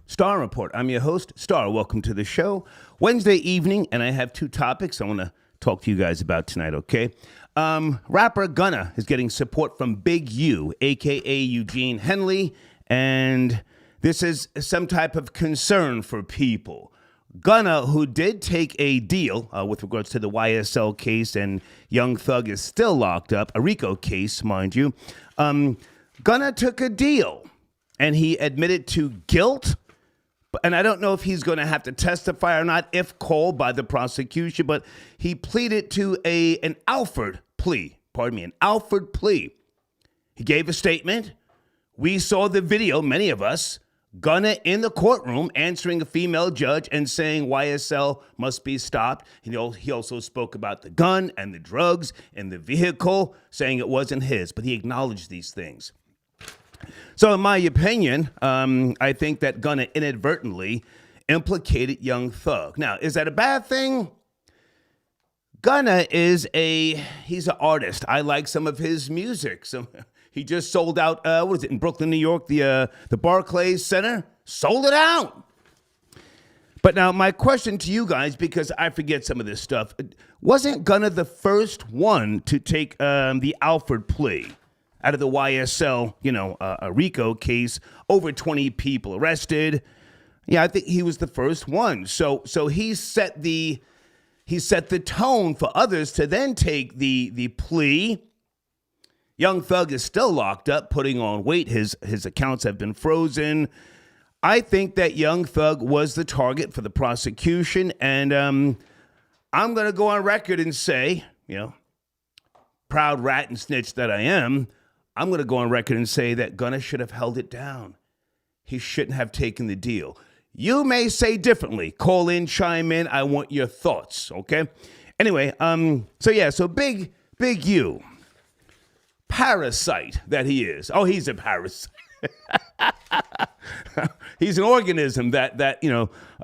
Star Report. I'm your host, Star. Welcome to the show. Wednesday evening, and I have two topics I want to talk to you guys about tonight, okay? Rapper Gunna is getting support from Big U, a.k.a. Eugene Henley, and this is some type of concern for people. Gunna, who did take a deal with regards to the YSL case, and Young Thug is still locked up, a RICO case, mind you. Gunna took a deal, and he admitted to guilt. And I don't know if he's going to have to testify or not if called by the prosecution, but he pleaded to an Alford plea. An Alford plea. He gave a statement. We saw the video, many of us, Gunna in the courtroom answering a female judge and saying YSL must be stopped. He also spoke about the gun and the drugs in the vehicle, saying it wasn't his, but he acknowledged these things. So in my opinion, I think that Gunna inadvertently implicated Young Thug. Now, is that a bad thing? Gunna he's an artist. I like some of his music. So he just sold out, in Brooklyn, New York, the Barclays Center? Sold it out. But now my question to you guys, because I forget some of this stuff, wasn't Gunna the first one to take the Alford plea? Out of the YSL, a RICO case, over 20 people arrested. Yeah, I think he was the first one. So he set the tone for others to then take the plea. Young Thug is still locked up, putting on weight. His accounts have been frozen. I think that Young Thug was the target for the prosecution, and I'm going to go on record and say, proud rat and snitch that I am, I'm going to go on record and say that Gunna should have held it down. He shouldn't have taken the deal. You may say differently. Call in, chime in. I want your thoughts, okay? Anyway, so Big U, parasite that he is. Oh, he's a parasite. He's an organism that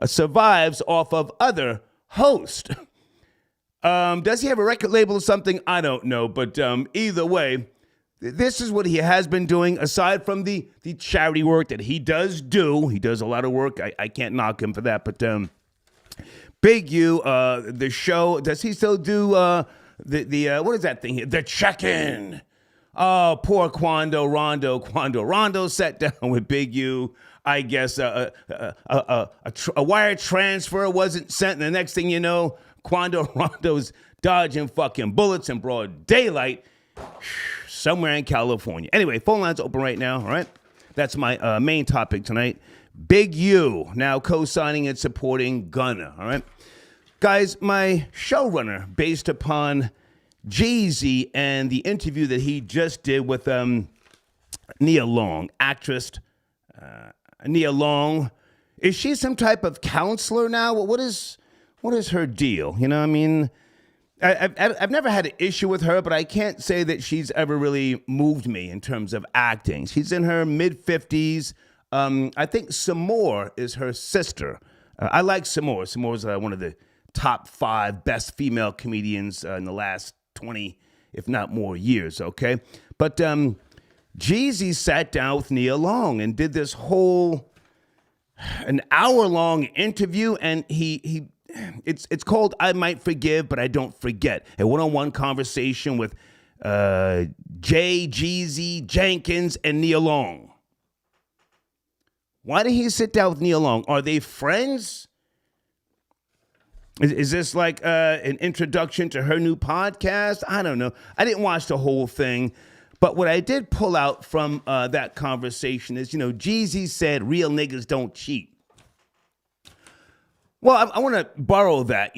survives off of other hosts. Does he have a record label or something? I don't know, but either way, this is what he has been doing, aside from the charity work that he does do. He does a lot of work. I can't knock him for that. But Big U, the show, does he still do what is that thing here? The check-in. Oh, poor Rondo sat down with Big U. I guess a wire transfer wasn't sent, and the next thing you know, Rondo's dodging fucking bullets in broad daylight somewhere in California. Anyway, phone lines open right now, all right? That's my main topic tonight. Big U now co-signing and supporting Gunna, all right? Guys, my showrunner, based upon Jeezy and the interview that he just did with Nia Long, actress Nia Long, is she some type of counselor now? What is her deal? I've never had an issue with her, but I can't say that she's ever really moved me in terms of acting. She's in her mid-50s. I think Samore is her sister. I like Samore. Samore's one of the top 5 best female comedians in the last 20, if not more, years, okay? But Jeezy sat down with Nia Long and did this whole an hour-long interview, and it's called I Might Forgive, But I Don't Forget. A one-on-one conversation with Jeezy, Jenkins, and Nia Long. Why did he sit down with Nia Long? Are they friends? Is this like an introduction to her new podcast? I don't know. I didn't watch the whole thing. But what I did pull out from that conversation is, Jeezy said real niggas don't cheat. Well, I want to borrow that,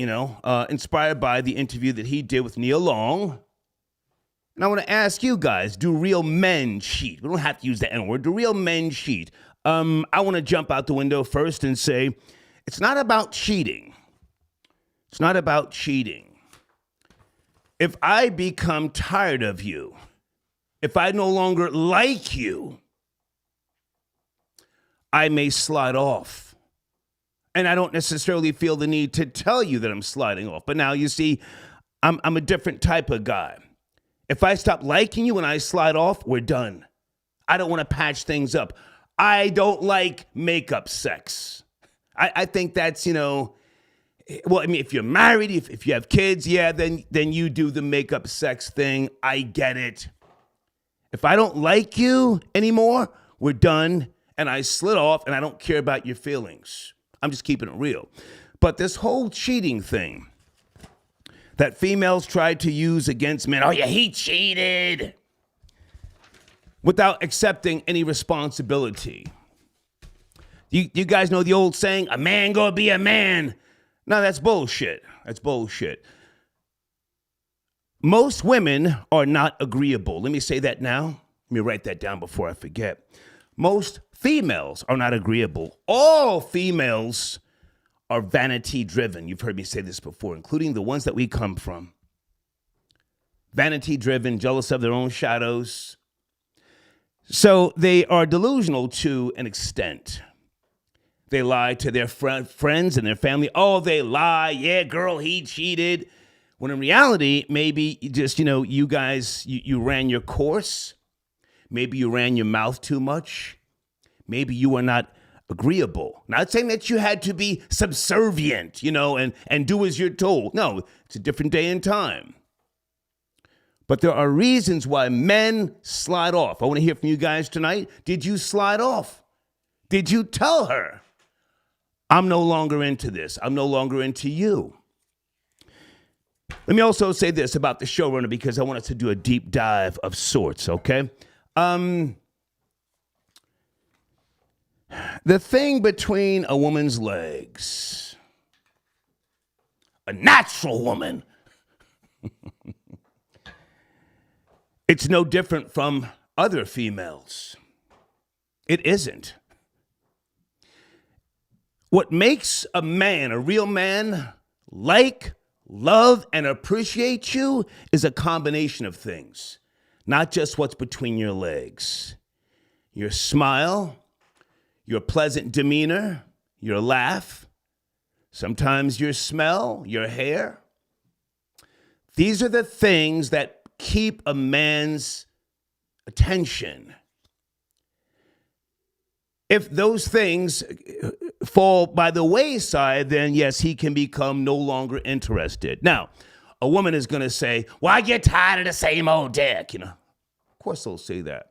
inspired by the interview that he did with Nia Long. And I want to ask you guys, do real men cheat? We don't have to use the N-word. Do real men cheat? I want to jump out the window first and say, it's not about cheating. It's not about cheating. If I become tired of you, if I no longer like you, I may slide off. And I don't necessarily feel the need to tell you that I'm sliding off. But now you see, I'm a different type of guy. If I stop liking you and I slide off, we're done. I don't want to patch things up. I don't like makeup sex. I think that's, well, I mean, if you're married, if you have kids, yeah, then you do the makeup sex thing. I get it. If I don't like you anymore, we're done, and I slid off, and I don't care about your feelings. I'm just keeping it real. But this whole cheating thing that females tried to use against men, oh yeah, he cheated, without accepting any responsibility. You guys know the old saying, a man gonna be a man. No, that's bullshit. That's bullshit. Most women are not agreeable. Let me say that now. Let me write that down before I forget. Most females are not agreeable. All females are vanity driven. You've heard me say this before, including the ones that we come from. Vanity driven, jealous of their own shadows. So they are delusional to an extent. They lie to their friends and their family. Oh, they lie. Yeah, girl, he cheated. When in reality, maybe just, you guys, you ran your course. Maybe you ran your mouth too much. Maybe you were not agreeable. Not saying that you had to be subservient, and do as you're told. No, it's a different day and time. But there are reasons why men slide off. I want to hear from you guys tonight. Did you slide off? Did you tell her, I'm no longer into this. I'm no longer into you? Let me also say this about the showrunner, because I want us to do a deep dive of sorts, okay? The thing between a woman's legs, a natural woman, it's no different from other females. It isn't. What makes a man, a real man, like, love, and appreciate you is a combination of things, not just what's between your legs. Your smile, your pleasant demeanor, your laugh, sometimes your smell, your hair. These are the things that keep a man's attention. If those things fall by the wayside, then yes, he can become no longer interested. Now, a woman is going to say, well, I get tired of the same old dick, Of course they'll say that.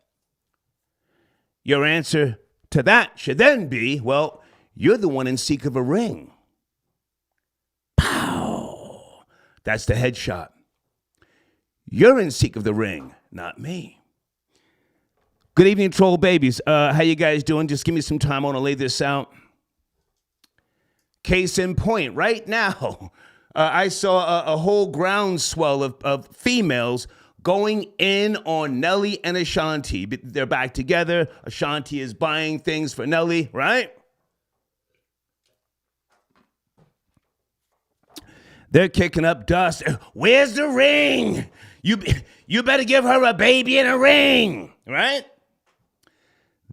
Your answer to that should then be, well, you're the one in seek of a ring. Pow! That's the headshot. You're in seek of the ring, not me. Good evening, troll babies. How you guys doing? Just give me some time. I want to lay this out. Case in point, right now, I saw a whole groundswell of females going in on Nelly and Ashanti. They're back together. Ashanti is buying things for Nelly, right? They're kicking up dust. Where's the ring? You better give her a baby and a ring, right?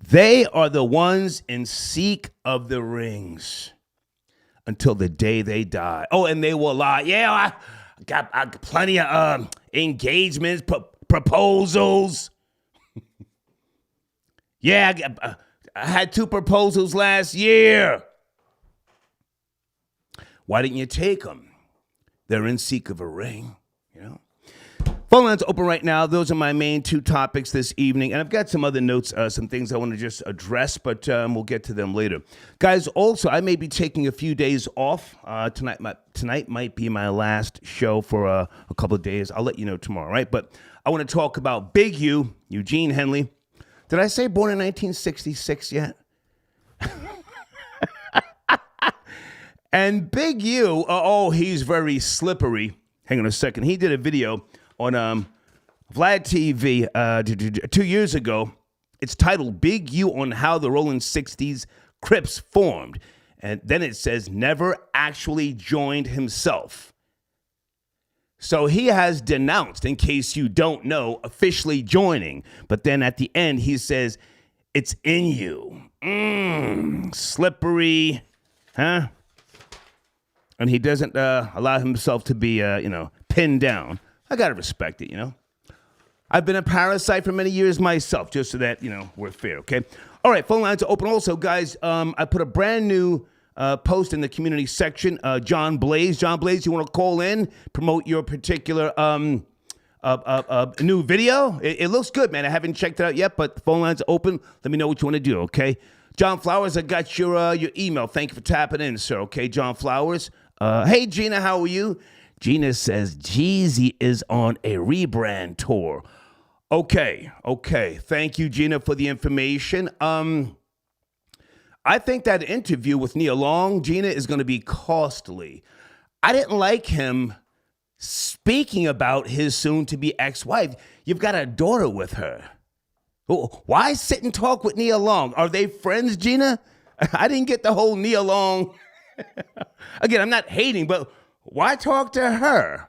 They are the ones in seek of the rings until the day they die. Oh, and they will lie. Yeah, I got plenty of engagements, proposals. Yeah, I had 2 proposals last year. Why didn't you take them? They're in seek of a ring, Phone lines open right now. Those are my main 2 topics this evening. And I've got some other notes, some things I want to just address, but we'll get to them later. Guys, also, I may be taking a few days off. Tonight might be my last show for a couple of days. I'll let you know tomorrow, right? But I want to talk about Big U, Eugene Henley. Did I say born in 1966 yet? And Big U, he's very slippery. Hang on a second. He did a video on Vlad TV 2 years ago. It's titled Big U on How the Rolling 60s Crips Formed. And then it says never actually joined himself. So he has denounced, in case you don't know, officially joining. But then at the end, he says, it's in you. Slippery, huh? And he doesn't allow himself to be, pinned down. I got to respect it, I've been a parasite for many years myself, just so that, we're fair, okay? All right, phone lines are open. Also, guys, I put a brand new post in the community section. John Blaze, you want to call in, promote your particular new video? It looks good, man. I haven't checked it out yet, but the phone lines are open. Let me know what you want to do, okay? John Flowers, I got your email. Thank you for tapping in, sir. Okay, John Flowers. Hey, Gina, how are you? Gina says Jeezy is on a rebrand tour. Okay. Thank you, Gina, for the information. I think that interview with Nia Long, Gina, is going to be costly. I didn't like him speaking about his soon-to-be ex-wife. You've got a daughter with her. Why sit and talk with Nia Long? Are they friends, Gina? I didn't get the whole Nia Long. Again, I'm not hating, but why talk to her?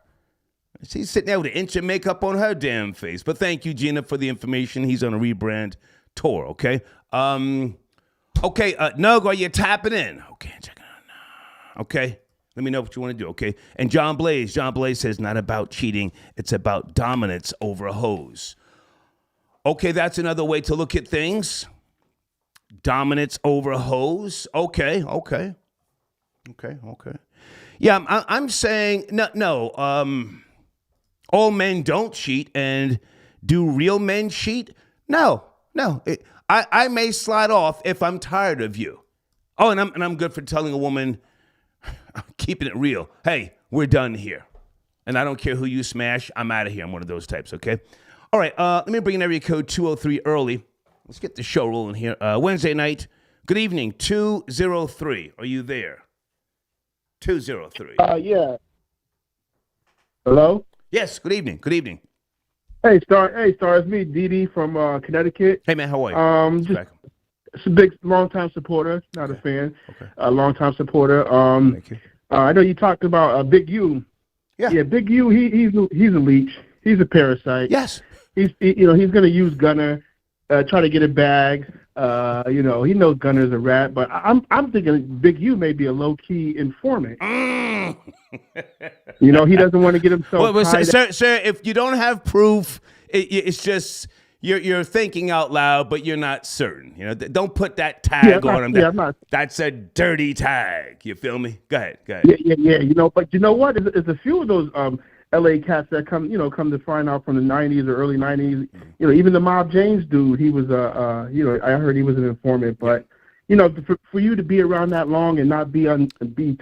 She's sitting there with an inch of makeup on her damn face. But thank you, Gina, for the information. He's on a rebrand tour, okay? Nug, are you tapping in? Okay, check it out now. Okay, let me know what you want to do, okay? And John Blaze says, not about cheating. It's about dominance over a hose. Okay, that's another way to look at things. Dominance over a hose. Okay. Yeah, I'm saying, no. All men don't cheat, and do real men cheat? No. I may slide off if I'm tired of you. Oh, and I'm good for telling a woman, keeping it real. Hey, we're done here. And I don't care who you smash. I'm out of here. I'm one of those types, okay? All right, let me bring in area code 203 early. Let's get the show rolling here. Wednesday night. Good evening, 203. Are you there? 203. Yeah. Hello? Yes, good evening. Hey, Star, it's me, Dee from Connecticut. Hey, man, how are you? Just a big, long-time supporter, not a fan. Okay. A long-time supporter. Thank you. I know you talked about Big U. Yeah, Big U, he's a leech. He's a parasite. Yes. He's going to use Gunner, try to get a bag. He knows Gunner's a rat, but I'm thinking Big U may be a low-key informant. He doesn't want to get himself. Well, sir, if you don't have proof, it's just you're thinking out loud, but you're not certain. Don't put that tag on him. That's a dirty tag. You feel me? Go ahead. Yeah. But you know what? There's a few of those L.A. cats that come to find out from the 90s or early 90s. Even the Mob James dude, he was I heard he was an informant, but. For you to be around that long and not be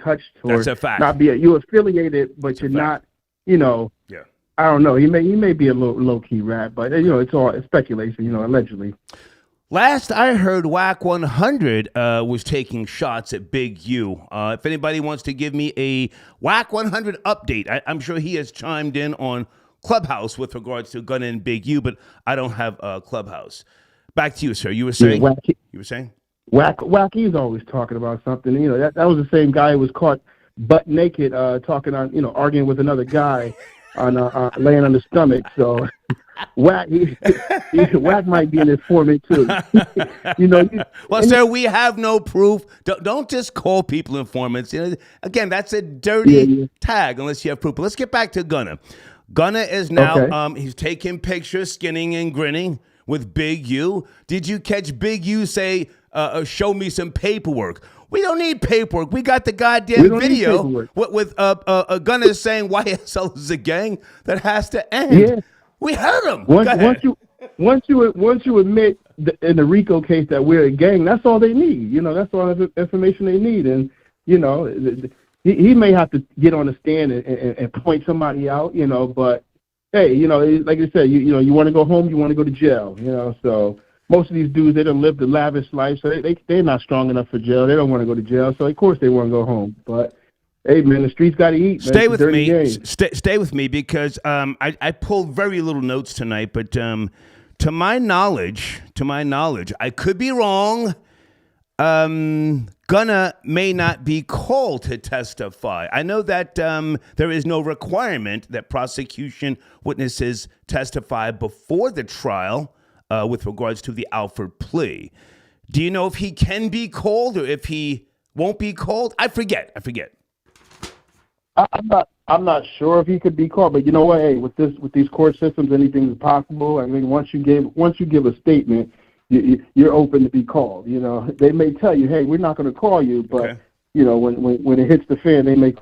touched, or that's a fact. Not be you affiliated, but that's you're not, Yeah. I don't know. He may be a low key rat, but it's all speculation. Allegedly. Last I heard, Whack 100 was taking shots at Big U. If anybody wants to give me a Whack 100 update, I'm sure he has chimed in on Clubhouse with regards to Gunna and Big U, but I don't have Clubhouse. Back to you, sir. You were saying. You were saying. Wacky's always talking about something. That was the same guy who was caught butt naked talking on, arguing with another guy on laying on his stomach. So Wack might be an informant too. Well, sir, we have no proof. Don't just call people informants. Again, that's a dirty tag unless you have proof. But let's get back to Gunna. Gunna is now he's taking pictures, skinning and grinning with Big U. Did you catch Big U say? Show me some paperwork. We don't need paperwork. We got the goddamn video with Gunna saying YSL is a gang that has to end. Yeah. We heard him. Once you admit in the RICO case that we're a gang, that's all they need. That's all the information they need. And he may have to get on the stand and point somebody out. But hey, like I said, you want to go home, you want to go to jail. So. Most of these dudes, they don't live the lavish life, so they're not strong enough for jail. They don't want to go to jail, so of course they want to go home. But hey, man, the streets got to eat. Stay with me. Stay with me because I pulled very little notes tonight. But to my knowledge, I could be wrong. Gunna may not be called to testify. I know that there is no requirement that prosecution witnesses testify before the trial. With regards to the Alford plea. Do you know if he can be called or if he won't be called? I forget. I'm not sure if he could be called, but you know what? Hey, with these court systems, anything is possible. I mean, once you give a statement, you're open to be called. You know, they may tell you, hey, we're not going to call you, but you know, when it hits the fan, he may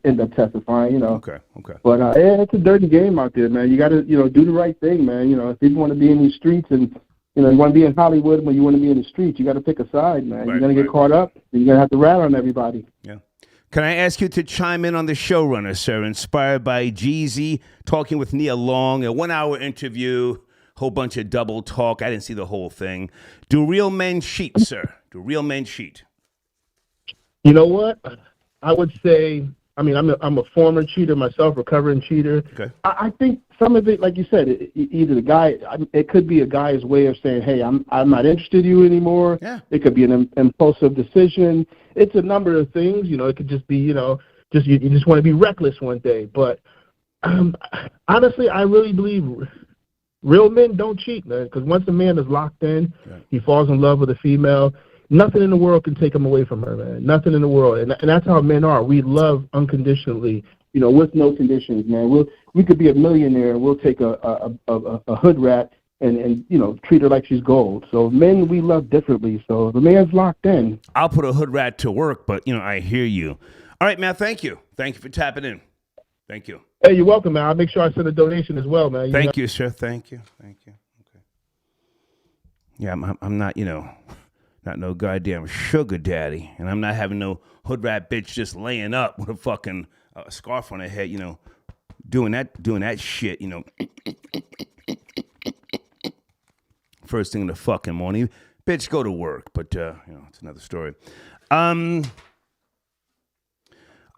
end up testifying. You know. Okay. But yeah, it's a dirty game out there, man. You got to do the right thing, man. You know, if you want to be in these streets and you want to be in Hollywood, but you want to be in the streets, you got to pick a side, man. You're going to get caught up, and you're going to have to rat on everybody. Yeah. Can I ask you to chime in on the showrunner, sir? Inspired by Jeezy, talking with Nia Long, a 1-hour interview, whole bunch of double talk. I didn't see the whole thing. Do real men cheat, sir? Do real men cheat? You know what? I would say, I mean, I'm a former cheater myself, recovering cheater. Okay. I think some of it, like you said, either the guy, it could be a guy's way of saying, hey, I'm not interested in you anymore. Yeah. It could be an impulsive decision. It's a number of things. You know, it could just be, you just want to be reckless one day. But honestly, I really believe real men don't cheat, man, because once a man is locked in, he falls in love with a female. Nothing in the world can take him away from her, man. Nothing in the world, and that's how men are. We love unconditionally, with no conditions, man. We could be a millionaire. We'll take a hood rat and treat her like she's gold. So men, we love differently. So if a man's locked in, I'll put a hood rat to work, but I hear you. All right, man. Thank you for tapping in. Thank you. Hey, you're welcome, man. I'll make sure I send a donation as well, man. Thank you, sir. Thank you. Okay. Yeah, I'm not, not no goddamn sugar daddy, and I'm not having no hood rat bitch just laying up with a fucking scarf on her head, doing that shit, first thing in the fucking morning. Bitch, go to work, but it's another story. I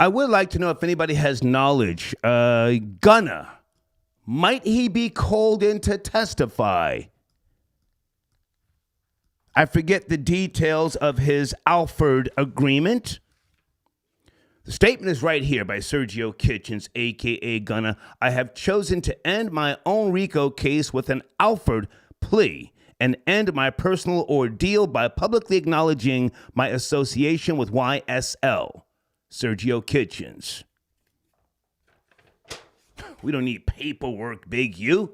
would like to know if anybody has knowledge. Gunna, might he be called in to testify? I forget the details of his Alford agreement. The statement is right here by Sergio Kitchens, a.k.a. Gunna. I have chosen to end my own RICO case with an Alford plea and end my personal ordeal by publicly acknowledging my association with YSL. Sergio Kitchens. We don't need paperwork, Big U.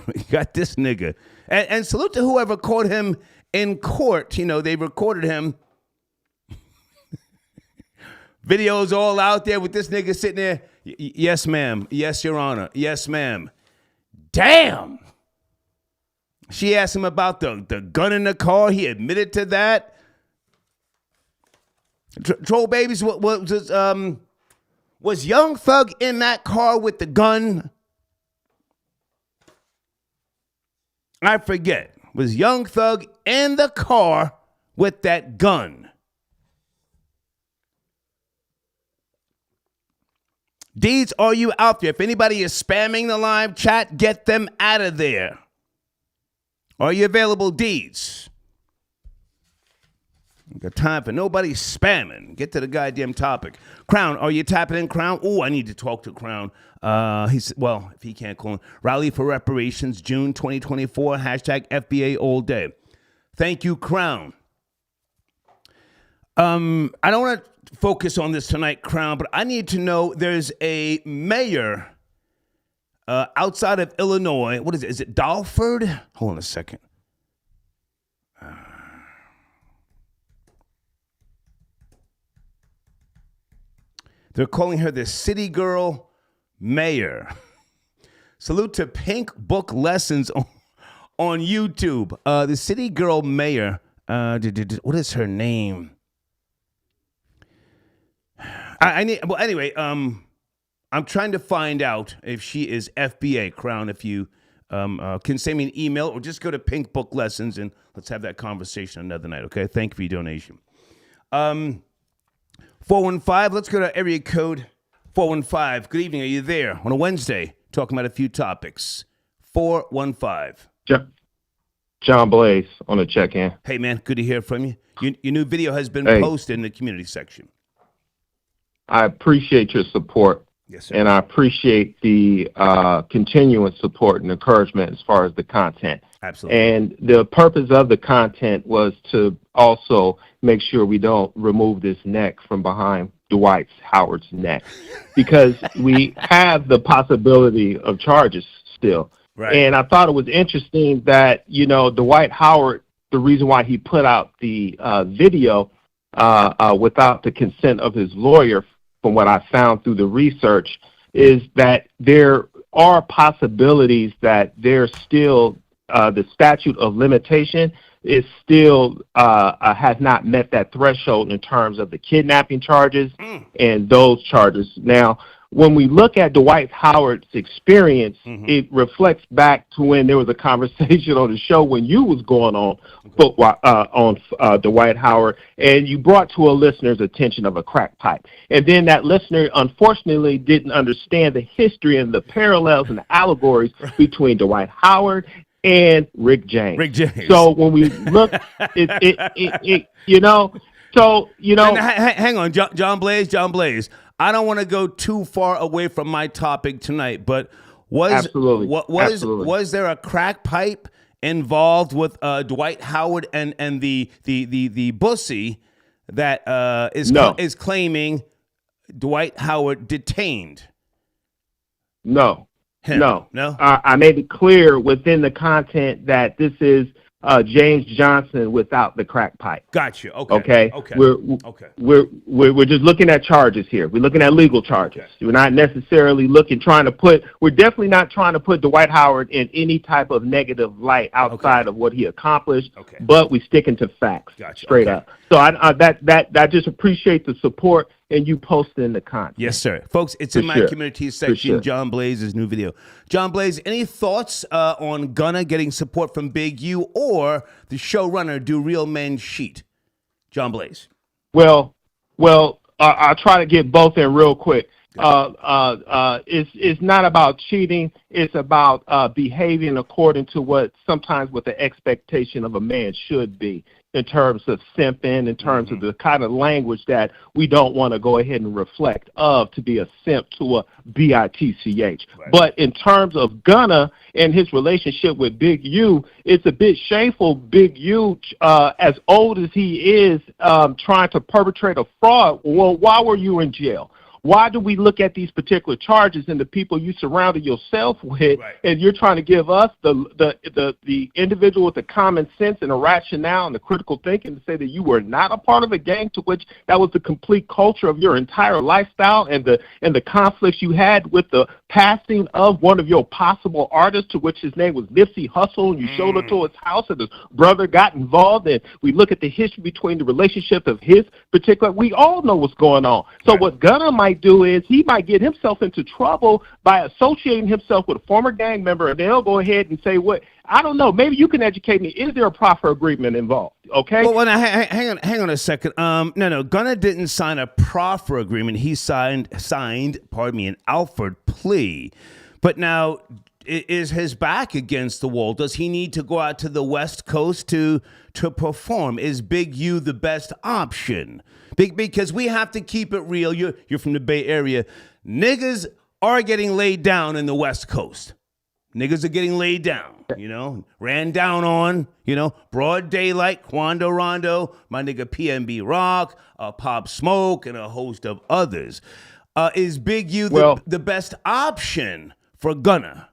We got this nigga. And salute to whoever caught him in court. They recorded him. Videos all out there with this nigga sitting there. Yes, ma'am. Yes, Your Honor. Yes, ma'am. Damn. She asked him about the gun in the car. He admitted to that. Troll babies, was Young Thug in that car with the gun? I forget. Was Young Thug in the car with that gun? Deeds, are you out there? If anybody is spamming the live chat, get them out of there. Are you available, Deeds? Got time for nobody spamming. Get to the goddamn topic. Crown, are you tapping in, Crown? Oh, I need to talk to Crown. If he can't call him. Rally for Reparations, June 2024, hashtag FBA all day. Thank you, Crown. I don't want to focus on this tonight, Crown, but I need to know there's a mayor outside of Illinois. What is it? Is it Dalford? Hold on a second. They're calling her the City Girl Mayor. Salute to Pink Book Lessons on YouTube. The City Girl Mayor. What is her name? I'm trying to find out if she is FBA. Crown, if you can send me an email or just go to Pink Book Lessons and let's have that conversation another night. Okay. Thank you for your donation. 415, let's go to area code 415. Good evening, are you there? On a Wednesday, talking about a few topics. 415. John Blaze on the check-in. Hey, man, good to hear from you. Your new video has been posted in the community section. I appreciate your support. Yes, sir. And I appreciate the continuous support and encouragement as far as the content. Absolutely. And the purpose of the content was to also make sure we don't remove this neck from behind Dwight Howard's neck, because we have the possibility of charges still. Right. And I thought it was interesting that, Dwight Howard, the reason why he put out the video without the consent of his lawyer, from what I found through the research, is that there are possibilities that there's still the statute of limitation is still has not met that threshold in terms of the kidnapping charges and those charges. Now, when we look at Dwight Howard's experience, it reflects back to when there was a conversation on the show when you was going on Dwight Howard, and you brought to a listener's attention of a crack pipe. And then that listener, unfortunately, didn't understand the history and the parallels and the allegories between Dwight Howard and Rick James. Rick James. So when we look, Hang on, John Blaze. I don't want to go too far away from my topic tonight, but was there a crack pipe involved with Dwight Howard and the bussy that is claiming Dwight Howard detained? No. Him. No. I made it clear within the content that this is James Johnson without the crack pipe. Gotcha. Okay. We're just looking at charges here. We're looking at legal charges. Okay. We're not necessarily we're definitely not trying to put Dwight Howard in any type of negative light outside of what he accomplished. Okay. But we're sticking to facts. Gotcha. Straight up. So I just appreciate the support and you posting the content. Yes, sir. Folks, it's in my community section, John Blaze's new video. John Blaze, any thoughts on Gunna getting support from Big U or the showrunner Do Real Men Cheat? John Blaze. Well, I'll try to get both in real quick. It's not about cheating. It's about behaving according to what the expectation of a man should be in terms of simping, in terms of the kind of language that we don't want to go ahead and reflect of to be a simp to a bitch. Right. But in terms of Gunna and his relationship with Big U, it's a bit shameful. Big U, as old as he is, trying to perpetrate a fraud. Well, why were you in jail? Why do we look at these particular charges and the people you surrounded yourself with, and you're trying to give us the individual with the common sense and the rationale and the critical thinking to say that you were not a part of a gang to which that was the complete culture of your entire lifestyle and the conflicts you had with the passing of one of your possible artists, to which his name was Nipsey Hussle, and you showed up to his house and his brother got involved, and we look at the history between the relationship of his particular, we all know what's going on. So what Gunna might do is he might get himself into trouble by associating himself with a former gang member, and they'll go ahead and say, what, I don't know, maybe you can educate me. Is there a proffer agreement involved? Okay. Well, hang on a second. No, Gunna didn't sign a proffer agreement. He signed, an Alford plea. But now, is his back against the wall? Does he need to go out to the West Coast to perform? Is Big U the best option? Because we have to keep it real. You're from the Bay Area. Niggas are getting laid down in the West Coast. Niggas are getting laid down, ran down on, broad daylight, Quando Rondo, my nigga PNB Rock, Pop Smoke, and a host of others. Is Big U the best option for Gunna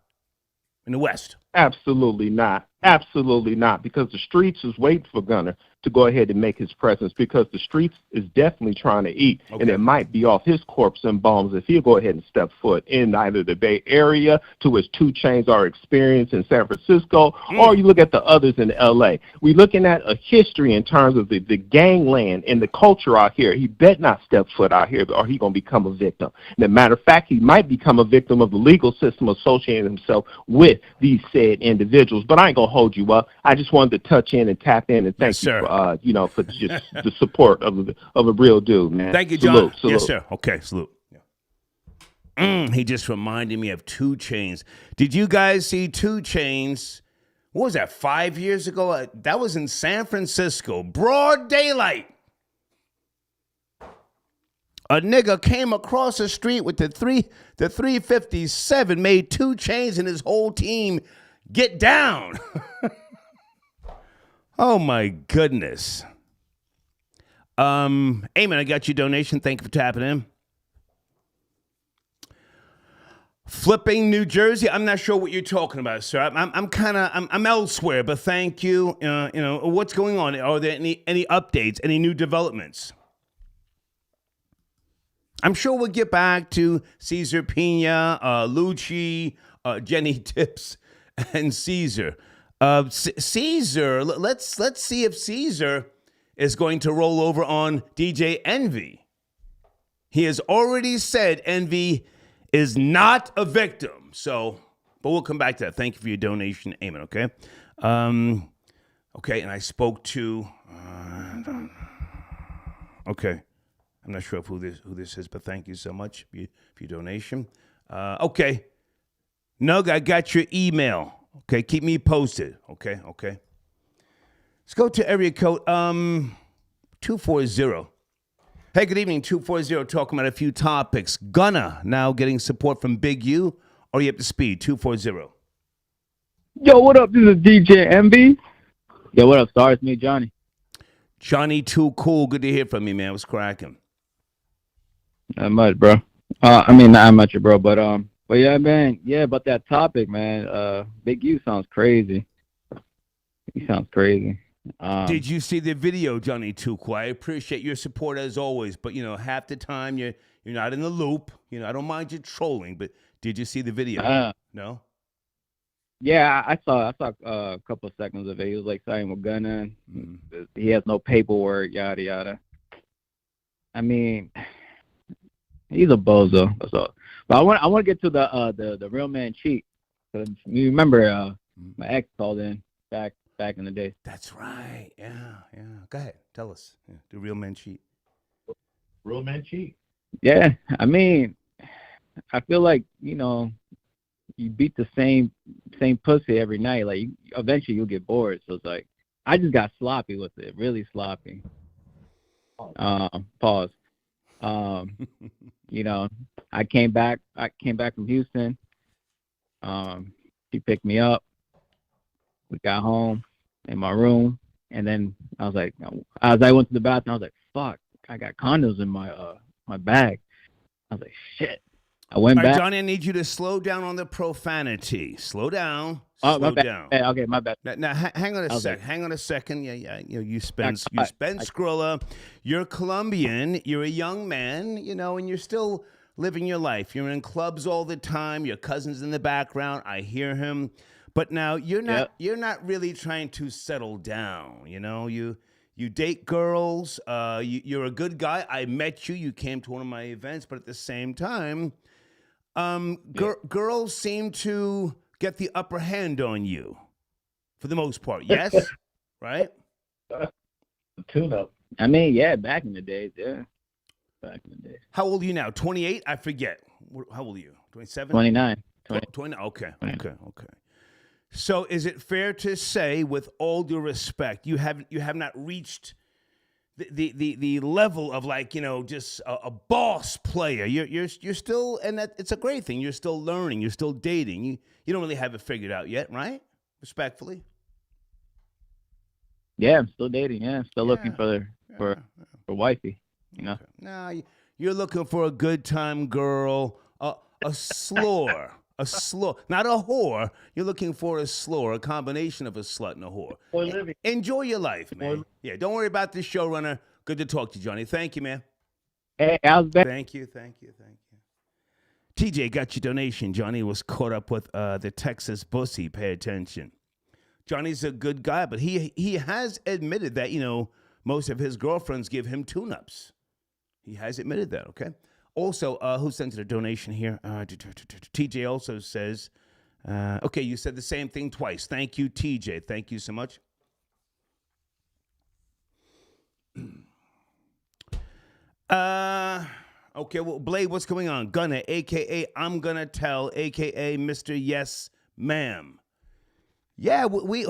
in the West? Absolutely not. Absolutely not, because the streets is waiting for Gunna to go ahead and make his presence, because the streets is definitely trying to eat, and it might be off his corpse and bones if he'll go ahead and step foot in either the Bay Area, to which 2 Chainz are experienced in San Francisco, or you look at the others in L.A. We're looking at a history in terms of the gangland and the culture out here. He bet not step foot out here, or he's going to become a victim. And as a matter of fact, he might become a victim of the legal system associating himself with these said individuals. But I ain't going to hold you up. I just wanted to touch in and tap in and thank you for just the support of a real dude, man. Thank you, John. Salute. Yes, sir. Okay, salute. He just reminded me of 2 Chainz. Did you guys see 2 Chainz? What was that, 5 years ago? That was in San Francisco, broad daylight. A nigga came across the street with the 357, made 2 Chainz and his whole team get down. Oh my goodness. Eamon, I got your donation. Thank you for tapping in. Flipping New Jersey. I'm not sure what you're talking about, sir. I'm elsewhere, but thank you. What's going on? Are there any updates? Any new developments? I'm sure we'll get back to Cesar Pina, Lucci, Jenny Tips, and Caesar. Caesar. Let's see if Caesar is going to roll over on DJ Envy. He has already said Envy is not a victim. So, but we'll come back to that. Thank you for your donation, Amen. Okay. Okay. And I spoke to. Okay. I'm not sure who this is, but thank you so much for your donation. Okay. Nug, I got your email. Okay. Keep me posted. Okay. Let's go to area code 240. Hey, good evening, 240, talking about a few topics. Gunna now getting support from Big U. Are you up to speed? 240. Yo, what up? This is DJ MB. Yo, what up, Star? It's me, Johnny. Johnny, too cool. Good to hear from you, man. What's cracking? Not much, bro. Not much, bro. But yeah, man. Yeah, but that topic, man. Big U sounds crazy. He sounds crazy. Did you see the video, Johnny Too Cool? I appreciate your support as always, but half the time you're not in the loop. I don't mind you trolling, but did you see the video? No. Yeah, I saw a couple of seconds of it. He was like saying with Gunna. He has no paperwork, yada yada. I mean, he's a bozo. That's all. But I want to get to the real man cheat. You remember my ex called in back in the day. That's right. Yeah. Go ahead. Tell us. Yeah. Do real men cheat? Real men cheat. Yeah. I mean, I feel like, you beat the same pussy every night. Like, eventually you'll get bored. So it's like, I just got sloppy with it. Really sloppy. Pause. I came back from Houston. She picked me up. We got home in my room, and then I was like, as I went to the bathroom, I was like, fuck, I got condoms in my bag. I was like, shit. I went back. Johnny, I need you to slow down on the profanity. Slow down. Slow down. Hey, okay, my bad. Now hang on a sec. Hang on a second. Yeah. You spend Skrilla. You're Colombian. You're a young man. And you're still living your life. You're in clubs all the time. Your cousin's in the background. I hear him. But now you're not. Yep. You're not really trying to settle down. You date girls. You're a good guy. I met you. You came to one of my events. But at the same time, girls seem to get the upper hand on you, for the most part. Yes, right. Tune-up. I mean, yeah, back in the days, yeah. Back in the days. How old are you now? 28? I forget. How old are you? 27? 29. 20. Okay. So is it fair to say, with all due respect, you have not reached the level of just a boss player? You're still, and that it's a great thing. You're still learning. You're still dating. You don't really have it figured out yet, right? Respectfully. Yeah, I'm still dating. Yeah, I'm still looking for wifey. Okay. Now you're looking for a good time girl, a slore. A slur, not a whore. You're looking for a slur, a combination of a slut and a whore. Enjoy your life, man. Yeah, don't worry about the showrunner. Good to talk to you, Johnny. Thank you, man. Hey, I was back. Thank you. TJ got your donation. Johnny was caught up with the Texas bussy. Pay attention. Johnny's a good guy, but he has admitted that, most of his girlfriends give him tune-ups. He has admitted that, okay? Also, who sent a donation here? TJ also says, okay, you said the same thing twice. Thank you, TJ. Thank you so much. Okay, well, Blade, what's going on? Gunna, a.k.a. I'm gonna tell, a.k.a. Mr. Yes, Ma'am. Yeah, we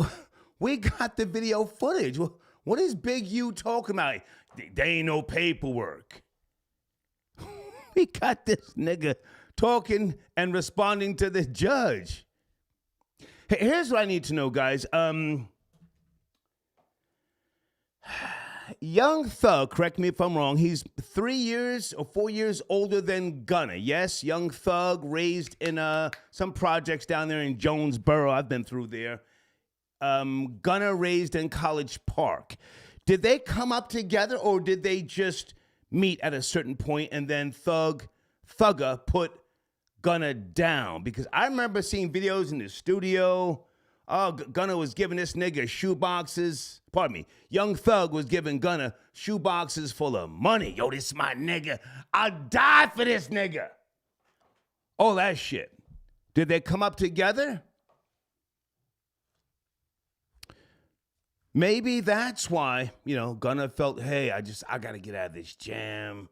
got the video footage. What is Big U talking about? There ain't no paperwork. We got this nigga talking and responding to the judge. Here's what I need to know, guys. Young Thug, correct me if I'm wrong, he's 3 years or 4 years older than Gunna. Yes, Young Thug raised in some projects down there in Jonesboro. I've been through there. Gunna raised in College Park. Did they come up together or did they just meet at a certain point and then Thugger put Gunna down? Because I remember seeing videos in the studio. Oh, Gunna was giving this nigga shoe boxes. Pardon me. Young Thug was giving Gunna shoe boxes full of money. Yo, this my nigga. I'll die for this nigga. All that shit. Did they come up together? Maybe that's why, Gunna felt, hey, I got to get out of this jam.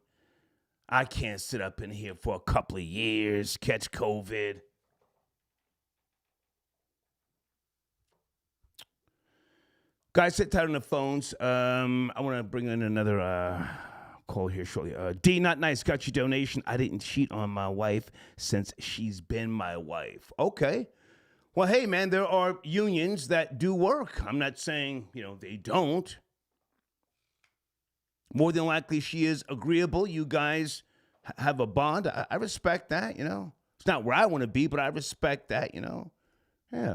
I can't sit up in here for a couple of years, catch COVID. Guys, sit tight on the phones. I want to bring in another call here shortly. D, not nice, got your donation. I didn't cheat on my wife since she's been my wife. Okay. Well, hey, man, there are unions that do work. I'm not saying, they don't. More than likely, she is agreeable. You guys have a bond. I respect that, It's not where I want to be, but I respect that, Yeah.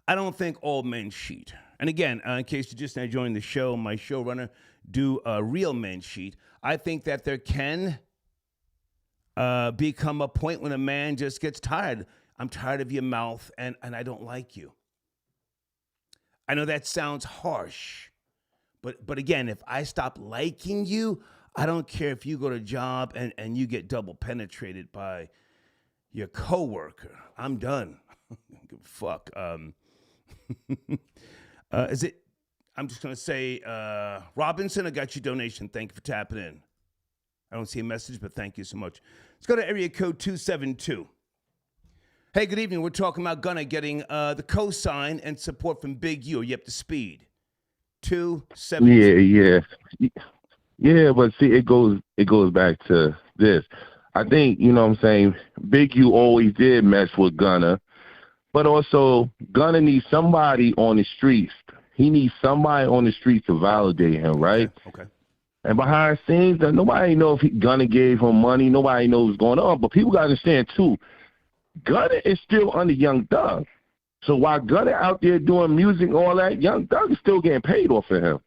I don't think all men cheat. And again, in case you just now joined the show, my showrunner do real men cheat. I think that there can become a point when a man just gets tired. I'm tired of your mouth and I don't like you. I know that sounds harsh, but again, if I stop liking you, I don't care if you go to a job and you get double penetrated by your coworker. I'm done. Give a fuck. Is it? I'm just going to say, Robinson, I got your donation. Thank you for tapping in. I don't see a message, but thank you so much. Let's go to area code 272. Hey, good evening. We're talking about Gunna getting the cosign and support from Big U. Are you up to speed? 272. Yeah, but see, it goes back to this. I think, what I'm saying, Big U always did mess with Gunna. But also, Gunna needs somebody on the streets. He needs somebody on the streets to validate him, right? Okay. And behind scenes, nobody knows if Gunna gave him money. Nobody knows what's going on. But people got to understand, too, Gunna is still under Young Thug. So while Gunna out there doing music and all that, Young Thug is still getting paid off of him.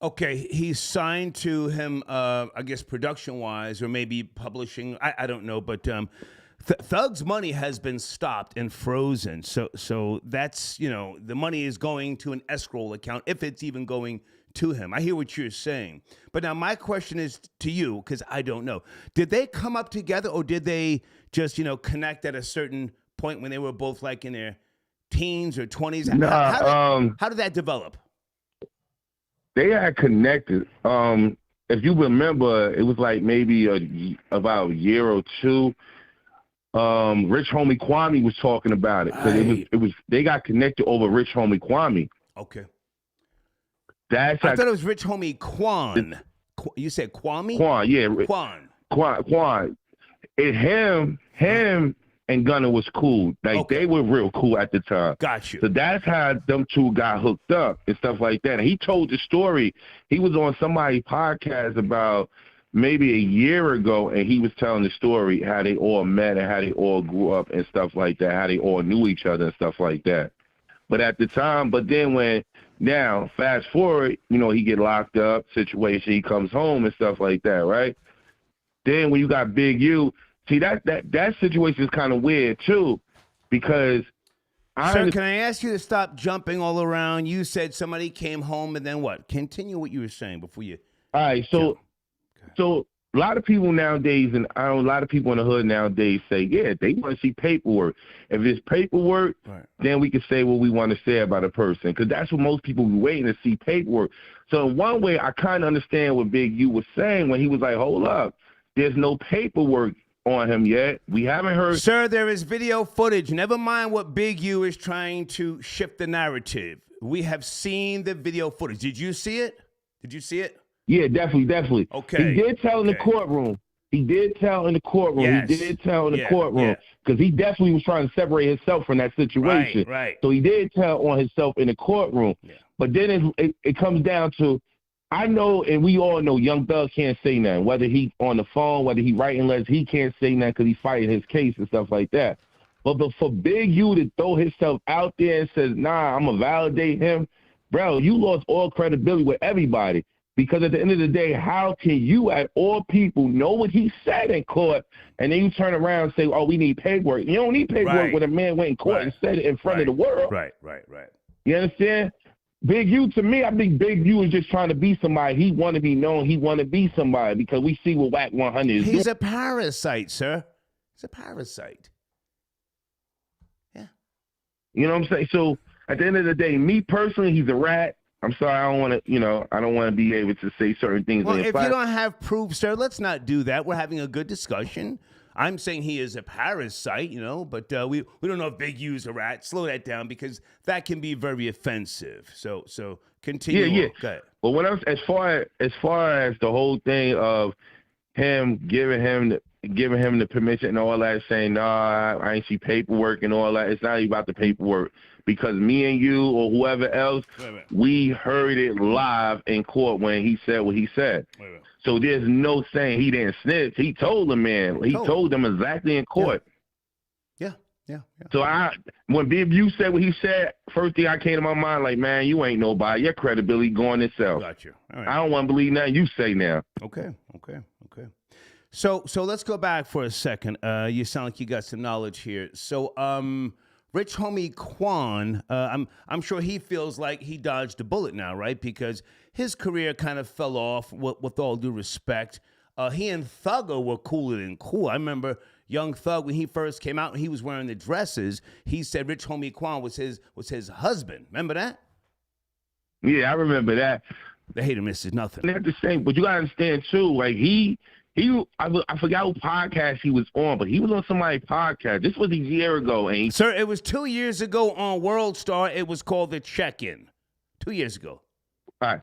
Okay, he's signed to him, I guess, production-wise, or maybe publishing. I don't know, but Thug's money has been stopped and frozen. So that's, the money is going to an escrow account, if it's even going to him. I hear what you're saying. But now my question is to you, because I don't know. Did they come up together or did they just, connect at a certain point when they were both like in their teens or 20s? How did that develop? They had connected. If you remember, it was like maybe about a year or two. Rich Homie Kwame was talking about it. It was they got connected over Rich Homie Kwame. Okay. I thought it was Rich Homie Quan. You said Kwame? Quan, yeah. Quan. Him and Gunna was cool. They were real cool at the time. Got you. So that's how them two got hooked up and stuff like that. And he told the story. He was on somebody's podcast about maybe a year ago, and he was telling the story how they all met and how they all grew up and stuff like that, how they all knew each other and stuff like that. But at the time, now fast forward, he get locked up, situation, he comes home and stuff like that, right? Then when you got Big U, see that situation is kind of weird too, because Sir, can I ask you to stop jumping all around? You said somebody came home and then what? Continue what you were saying before you. All right, so a lot of people nowadays, and a lot of people in the hood nowadays say, yeah, they want to see paperwork. If it's paperwork, then we can say what we want to say about a person, because that's what most people be waiting to see, paperwork. So in one way, I kind of understand what Big U was saying when he was like, hold up, there's no paperwork on him yet. We haven't heard. Sir, there is video footage. Never mind what Big U is trying to shift the narrative. We have seen the video footage. Did you see it? Yeah, definitely. Okay. He did tell in the courtroom. Yes. He did tell in the courtroom because he definitely was trying to separate himself from that situation. Right. So he did tell on himself in the courtroom. Yeah. But then it comes down to, I know, and we all know, Young Thug can't say nothing. Whether he on the phone, whether he writing letters, he can't say nothing because he's fighting his case and stuff like that. But for Big U to throw himself out there and says, nah, I'm going to validate him, bro, you lost all credibility with everybody. Because at the end of the day, how can you, at all people, know what he said in court, and then you turn around and say, oh, we need paperwork? You don't need paperwork when a man went in court and said it in front of the world. Right. You understand? Big U, to me, I think Big U is just trying to be somebody. He want to be known. He want to be somebody because we see what Whack 100 is doing. He's a parasite, sir. He's a parasite. Yeah. You know what I'm saying? So at the end of the day, me personally, he's a rat. I'm sorry, I don't want to, I don't want to be able to say certain things. Well, if you don't have proof, sir, let's not do that. We're having a good discussion. I'm saying he is a parasite, but we don't know if Big U's a rat. Slow that down because that can be very offensive. So continue. Yeah. Go ahead. Well, what else? As far as the whole thing of him giving him the permission and all that, saying nah, I ain't see paperwork and all that. It's not even about the paperwork because me and you or whoever else, we heard it live in court when he said what he said. So there's no saying he didn't snitch. He told the man. He told them exactly in court. Yeah. So when Big U said what he said, first thing I came to my mind, like, man, you ain't nobody. Your credibility going itself. Got you. All right. I don't want to believe nothing you say now. Okay. So let's go back for a second. You sound like you got some knowledge here. So Rich Homie Quan, I'm sure he feels like he dodged a bullet now, right? Because his career kind of fell off, with all due respect. He and Thugger were cooler than cool. I remember Young Thug, when he first came out and he was wearing the dresses, he said Rich Homie Quan was his husband. Remember that? Yeah, I remember that. The hater misses nothing. They're the same, but you gotta understand too, like I forgot what podcast he was on, but he was on somebody's podcast. This was a year ago, and Sir, it was 2 years ago on World Star. It was called The Check-In. 2 years ago. Right.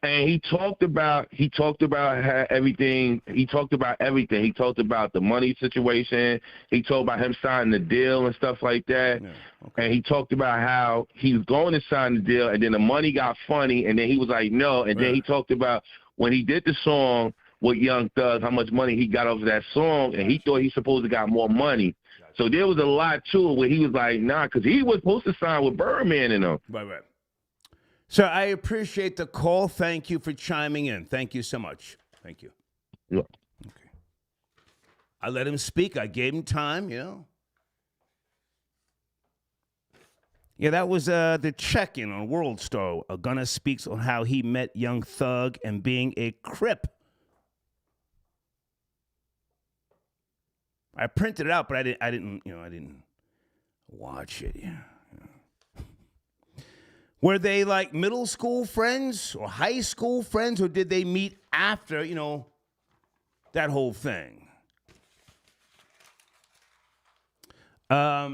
And he talked about everything. He talked about everything. He talked about the money situation. He talked about him signing the deal and stuff like that. Yeah, okay. And he talked about how he was going to sign the deal, and then the money got funny, and then he was like, no. And then he talked about when he did the song with Young Thug, how much money he got off of that song, and he thought he supposed to got more money. So there was a lot to it where he was like, nah, because he was supposed to sign with Birdman and them. Right. Sir, I appreciate the call. Thank you for chiming in. Thank you so much. Thank you. Yeah. Okay. I let him speak. I gave him time, Yeah, that was the check-in on World Star. Gunna speaks on how he met Young Thug and being a Crip. I printed it out, but I didn't watch it. Yeah. Were they like middle school friends or high school friends, or did they meet after, that whole thing? How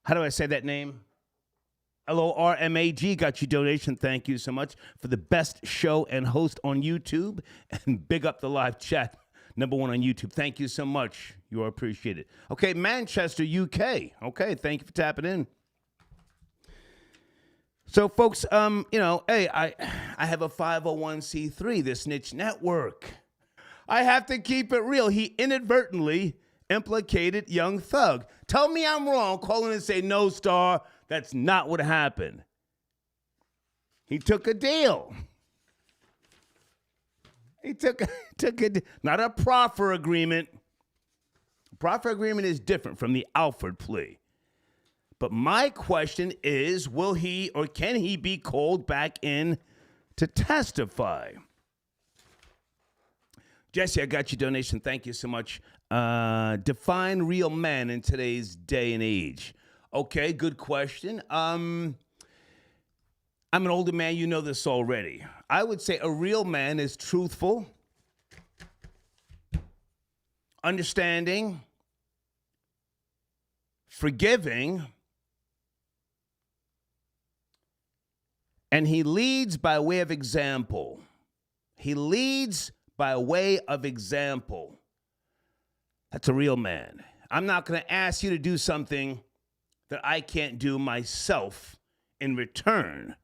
do I say that name? LORMAG got your donation. Thank you so much for the best show and host on YouTube. And big up the live chat. #1 on YouTube. Thank you so much. You are appreciated. Okay, Manchester, UK. Okay, thank you for tapping in. So, folks, hey, I have a 501c3, the Snitch Network. I have to keep it real. He inadvertently implicated Young Thug. Tell me I'm wrong. Call in and say, no, Star, that's not what happened. He took a deal. He took not a proffer agreement. Proffer agreement is different from the Alford plea. But my question is, will he or can he be called back in to testify? Jesse, I got your donation. Thank you so much. Define real man in today's day and age. Okay, good question. I'm an older man. You know this already. I would say a real man is truthful, understanding, forgiving, and he leads by way of example. He leads by way of example. That's a real man. I'm not going to ask you to do something that I can't do myself in return.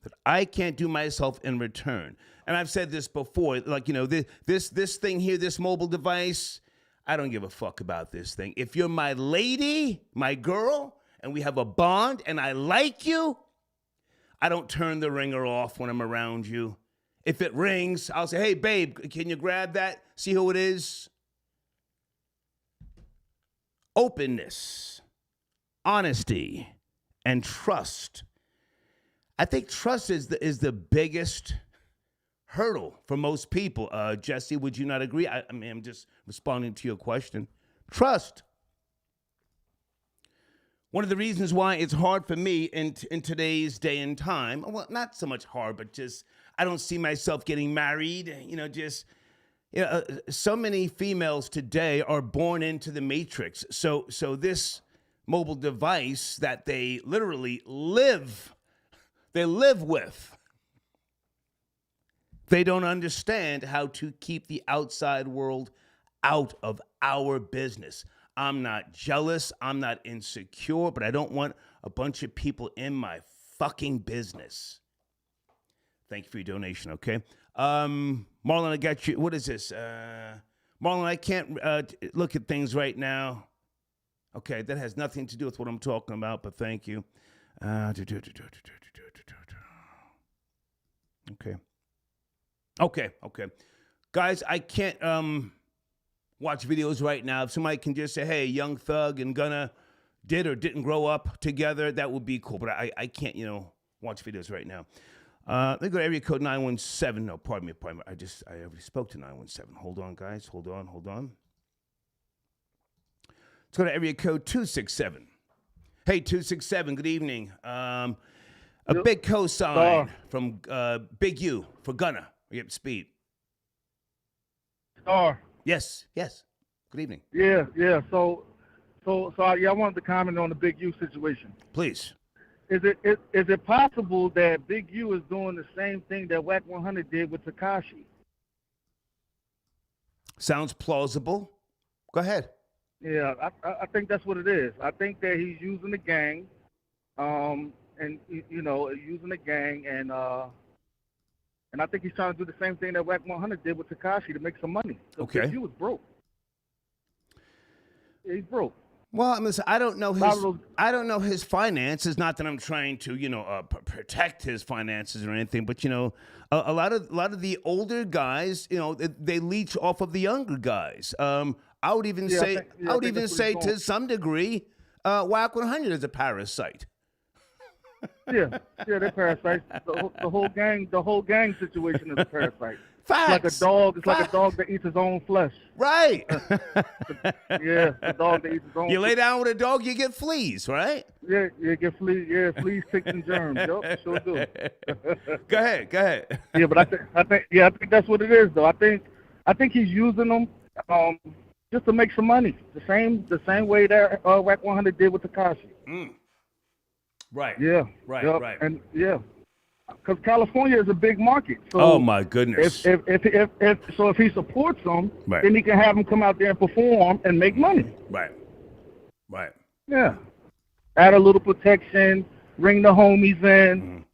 That I can't do myself in return. And I've said this before, like, you know, this thing here, this mobile device, I don't give a fuck about this thing. If you're my lady, my girl, and we have a bond and I like you, I don't turn the ringer off when I'm around you. If it rings, I'll say, hey, babe, can you grab that? See who it is? Openness, honesty, and trust. I think trust is the biggest hurdle for most people. Jesse, would you not agree? I mean, I'm just responding to your question. Trust. One of the reasons why it's hard for me in today's day and time, well, not so much hard, but just I don't see myself getting married. So many females today are born into the matrix. So this mobile device that they literally live with, they don't understand how to keep the outside world out of our business. I'm not jealous. I'm not insecure, but I don't want a bunch of people in my fucking business. Thank you for your donation, okay? Marlon, I got you. What is this? Marlon, I can't look at things right now. Okay, that has nothing to do with what I'm talking about, but thank you. Okay. Guys, I can't watch videos right now. If somebody can just say, hey, Young Thug and Gunna did or didn't grow up together, that would be cool. But I can't, watch videos right now. Let me go to area code 917. No, pardon me. I already spoke to 917. Hold on, guys. Hold on. Let's go to area code 267. Hey, 267, good evening. A big cosign from Big U for Gunna. We get speed. Star. Yes. Good evening. Yeah. So I wanted to comment on the Big U situation. Please. Is it possible that Big U is doing the same thing that Wack 100 did with Tekashi? Sounds plausible. Go ahead. Yeah, I think that's what it is. I think that he's using the gang, using the gang, and I think he's trying to do the same thing that Wack 100 did with Tekashi to make some money. So okay. Big U is broke. Yeah, he's broke. Well, listen, I don't know his finances. Not that I'm trying to, protect his finances or anything, but a lot of the older guys, they leech off of the younger guys. I would even say to some degree, Wack 100 is a parasite. Yeah, they're parasites. The whole gang situation is a parasite. Facts. It's like a dog that eats his own flesh. Right. Yeah, the dog that eats his own. You lay down with a dog, you get fleas, right? Yeah, you get fleas. Yeah, fleas, ticks, and germs. Yep, sure do. Go ahead. Yeah, but I think that's what it is, though. I think he's using them just to make some money. The same way that Wack 100 did with Tekashi. Right. Yeah. Right. Yep. Right. And yeah. Because California is a big market. So oh my goodness! If he supports them, right. then he can have them come out there and perform and make money. Right. Yeah. Add a little protection, bring the homies in.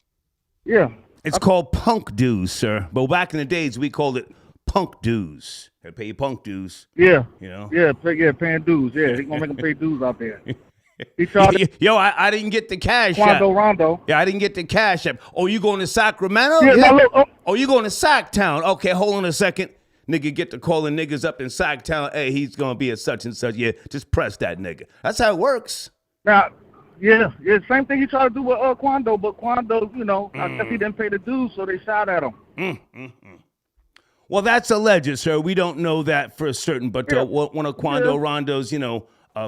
Yeah. It's called punk dues, sir. But back in the days, we called it punk dues. They pay you punk dues. Yeah. Yeah, paying dues. Yeah, he's gonna make them pay dues out there. I didn't get the cash app. Rondo. Yeah, I didn't get the cash app. Oh, you going to Sacramento? Yeah. Now look, oh, you going to Sacktown? Okay, hold on a second. Nigga, get to calling niggas up in Sacktown. Hey, he's going to be at such and such. Yeah, just press that nigga. That's how it works. Now, yeah. Same thing he tried to do with Quando, but Quando, I guess he didn't pay the dues, so they shot at him. Well, that's alleged, sir. We don't know that for certain, but one of Quando Rondo's,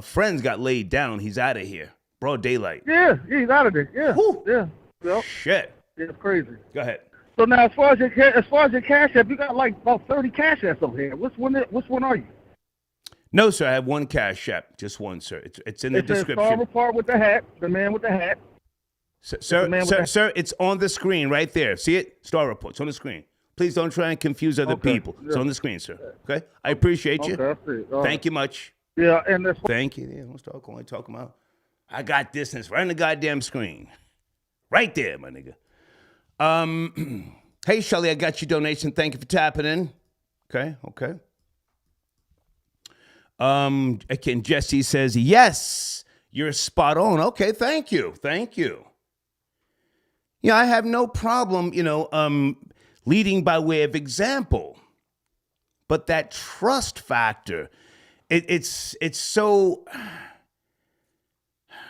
friends got laid down. He's out of here. Broad daylight. Yeah, he's out of there. Yeah. Whew. Yeah. Yep. Shit. Yeah, it's crazy. Go ahead. So now, as far as your cash app, you got like about 30 cash apps over here. Which one are you? No, sir. I have one cash app. Just one, sir. It's in the description. Star Report with the hat. The man with the hat. Sir, it's on the screen right there. See it? Star Report. It's on the screen. Please don't try and confuse other people. Yeah. It's on the screen, sir. Okay? I appreciate you. Okay, I see. Thank you much. Yeah, and that's thank you. Yeah, let's talk. Only talking about I got this, and it's right on the goddamn screen. Right there, my nigga. Hey, Shelly, I got your donation. Thank you for tapping in. Okay. Again, Jesse says, yes, you're spot on. Okay, thank you. Yeah, I have no problem, leading by way of example. But that trust factor, it's so,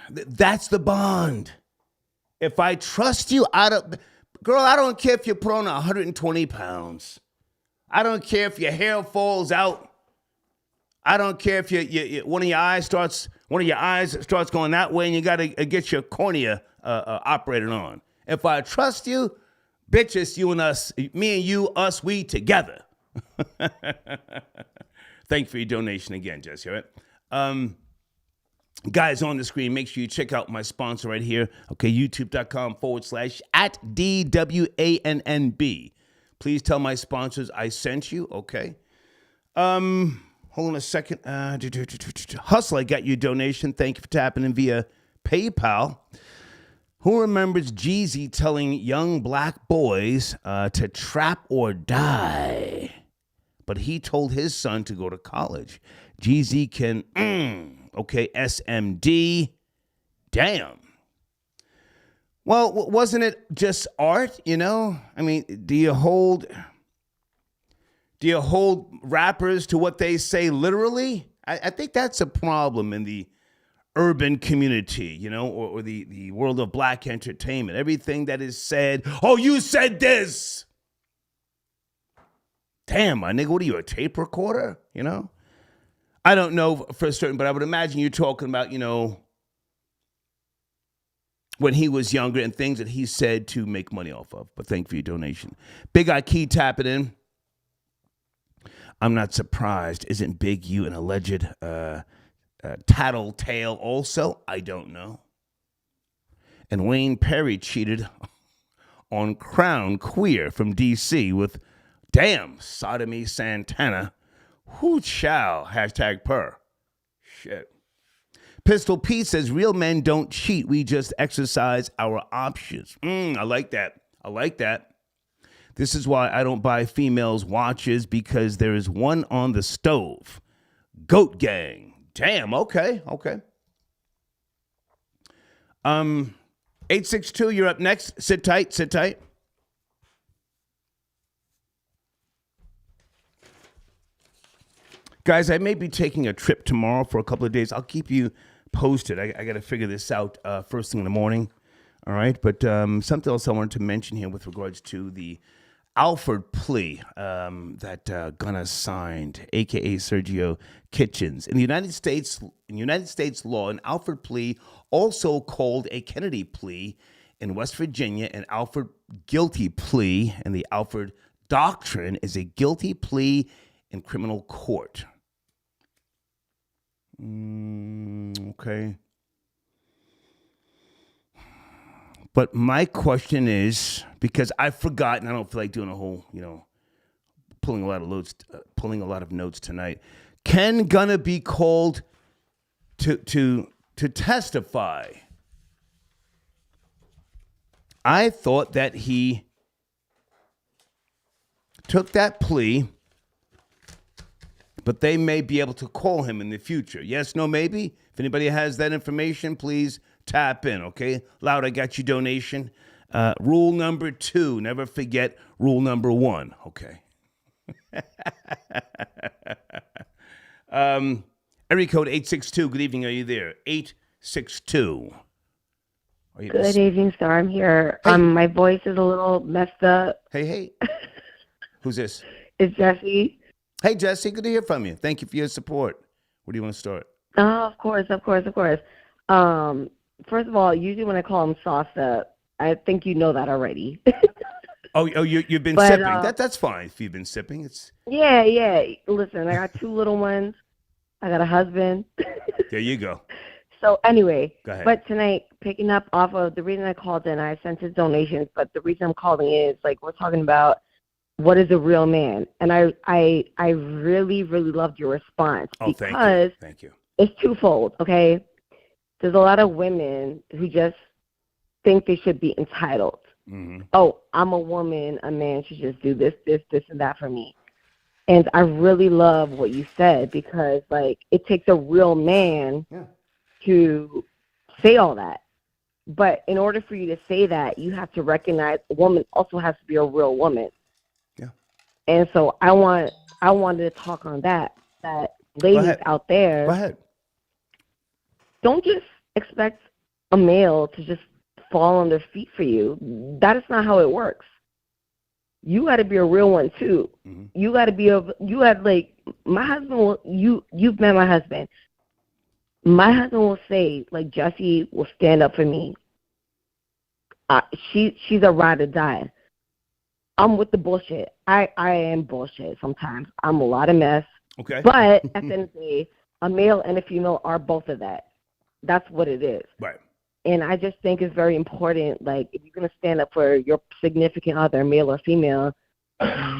that's the bond. If I trust you, girl, I don't care if you put on 120 pounds. I don't care if your hair falls out. I don't care if one of your eyes starts going that way and you got to get your cornea operated on. If I trust you, bitches, you and us, me and you, us, we together. Thank you for your donation again, Jesse. All right. Guys on the screen, make sure you check out my sponsor right here. Okay, youtube.com/@DWANNB. Please tell my sponsors I sent you. Okay. Hold on a second. Hustle, I got your donation. Thank you for tapping in via PayPal. Who remembers Jeezy telling young black boys to trap or die? But he told his son to go to college. Jeezy can, okay, SMD. Damn. Well, wasn't it just art, I mean, do you hold rappers to what they say literally? I think that's a problem in the urban community, or the world of black entertainment. Everything that is said, oh, you said this. Damn, my nigga, what are you, a tape recorder? I don't know for certain, but I would imagine you're talking about, when he was younger and things that he said to make money off of. But thank you for your donation. Big Eye Key tapping in. I'm not surprised. Isn't Big U an alleged tattletale also? I don't know. And Wayne Perry cheated on Crown Queer from D.C. with, damn, Sodomy Santana. Who shall? #per. Shit. Pistol Pete says, real men don't cheat. We just exercise our options. I like that. This is why I don't buy females' watches, because there is one on the stove. Goat gang. Damn, okay. 862, you're up next. Sit tight. Guys, I may be taking a trip tomorrow for a couple of days. I'll keep you posted. I got to figure this out first thing in the morning. All right. But something else I wanted to mention here with regards to the Alford plea that Gunna signed, a.k.a. Sergio Kitchens. In the United States law, an Alford plea, also called a Kennedy plea in West Virginia, an Alford guilty plea, and the Alford doctrine is a guilty plea in criminal court. Okay. But my question is, because I've forgotten, I don't feel like doing a whole, pulling a lot of notes tonight. Can Gunna be called to testify? I thought that he took that plea, but they may be able to call him in the future. Yes, no, maybe? If anybody has that information, please tap in, okay? Loud, I got your donation. Rule number 2, never forget rule number 1, okay? Area code 862, good evening, are you there? 862. Good evening, sir, I'm here. Hey. My voice is a little messed up. Hey. Who's this? It's Jesse. Hey, Jesse, good to hear from you. Thank you for your support. Where do you want to start? Oh, of course. First of all, usually when I call him Salsa, I think you know that already. Oh, you've been sipping. That's fine if you've been sipping. It's Yeah. Listen, I got 2 little ones. I got a husband. There you go. So anyway, Go ahead. but tonight, picking up off of the reason I called in, I sent his donations, but the reason I'm calling is, we're talking about what is a real man? And I really, really loved your response Oh, because thank you. it's twofold, okay? there's a lot of women who just think they should be entitled. Mm-hmm. Oh, I'm a woman, a man should just do this, and that for me. And I really love what you said, because, like, it takes a real man to say all that. But in order for you to say that, you have to recognize a woman also has to be a real woman. Yeah. And so I wanted to talk on that ladies out there, Go ahead. don't just expect a male to just fall on their feet for you. That is not how it works. You got to be a real one too. Mm-hmm. My husband you've met my husband. My husband will say, like, Jessie will stand up for me. She's a ride or die. I'm with the bullshit. I am bullshit sometimes. I'm a lot of mess. Okay. But at the end of the day, a male and a female are both of that. That's what it is. Right. And I just think it's very important, like, if you're going to stand up for your significant other, male or female,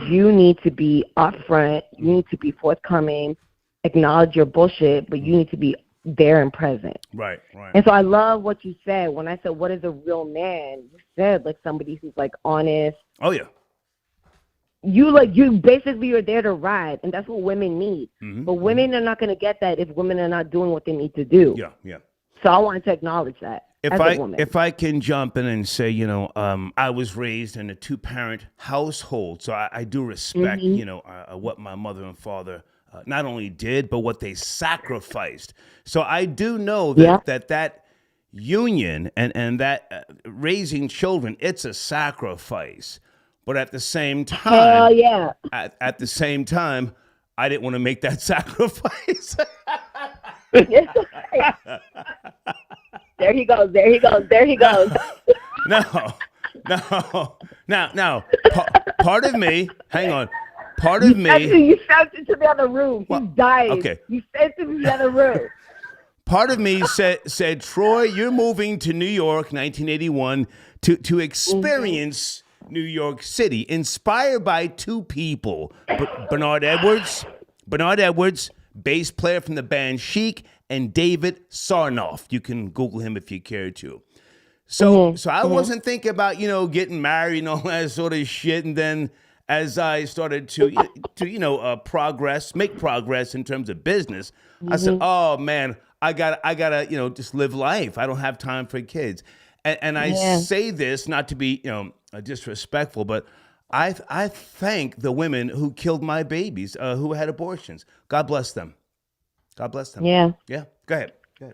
you need to be upfront. You need to be forthcoming, acknowledge your bullshit, but you need to be there and present. Right, right. And so I love what you said. When I said, what is a real man? You said, like, somebody who's, like, honest. Oh, yeah. You basically are there to ride, and that's what women need. Mm-hmm. But women are not going to get that if women are not doing what they need to do. Yeah, yeah. So I wanted to acknowledge that. If I can jump in and say, I was raised in a 2-parent household, so I do respect, what my mother and father not only did, but what they sacrificed. So I do know that that union and that raising children, it's a sacrifice. But at the same time, hell yeah. At the same time, I didn't want to make that sacrifice. There he goes. No. Now, part of me, hang on. Part of me. You sent it to the other room. He died. Okay. You sent it to the other room. Part of me said, Troy, you're moving to New York, 1981, to experience New York City, inspired by 2 people, Bernard Edwards, bass player from the band Chic, and David Sarnoff. You can Google him if you care to. So I wasn't thinking about, getting married and all that sort of shit. And then as I started to make progress in terms of business, I said, oh man, I gotta, just live life. I don't have time for kids. And I say this not to be, disrespectful, but I thank the women who killed my babies, who had abortions. God bless them. God bless them. Yeah. Yeah. Go ahead. Yeah.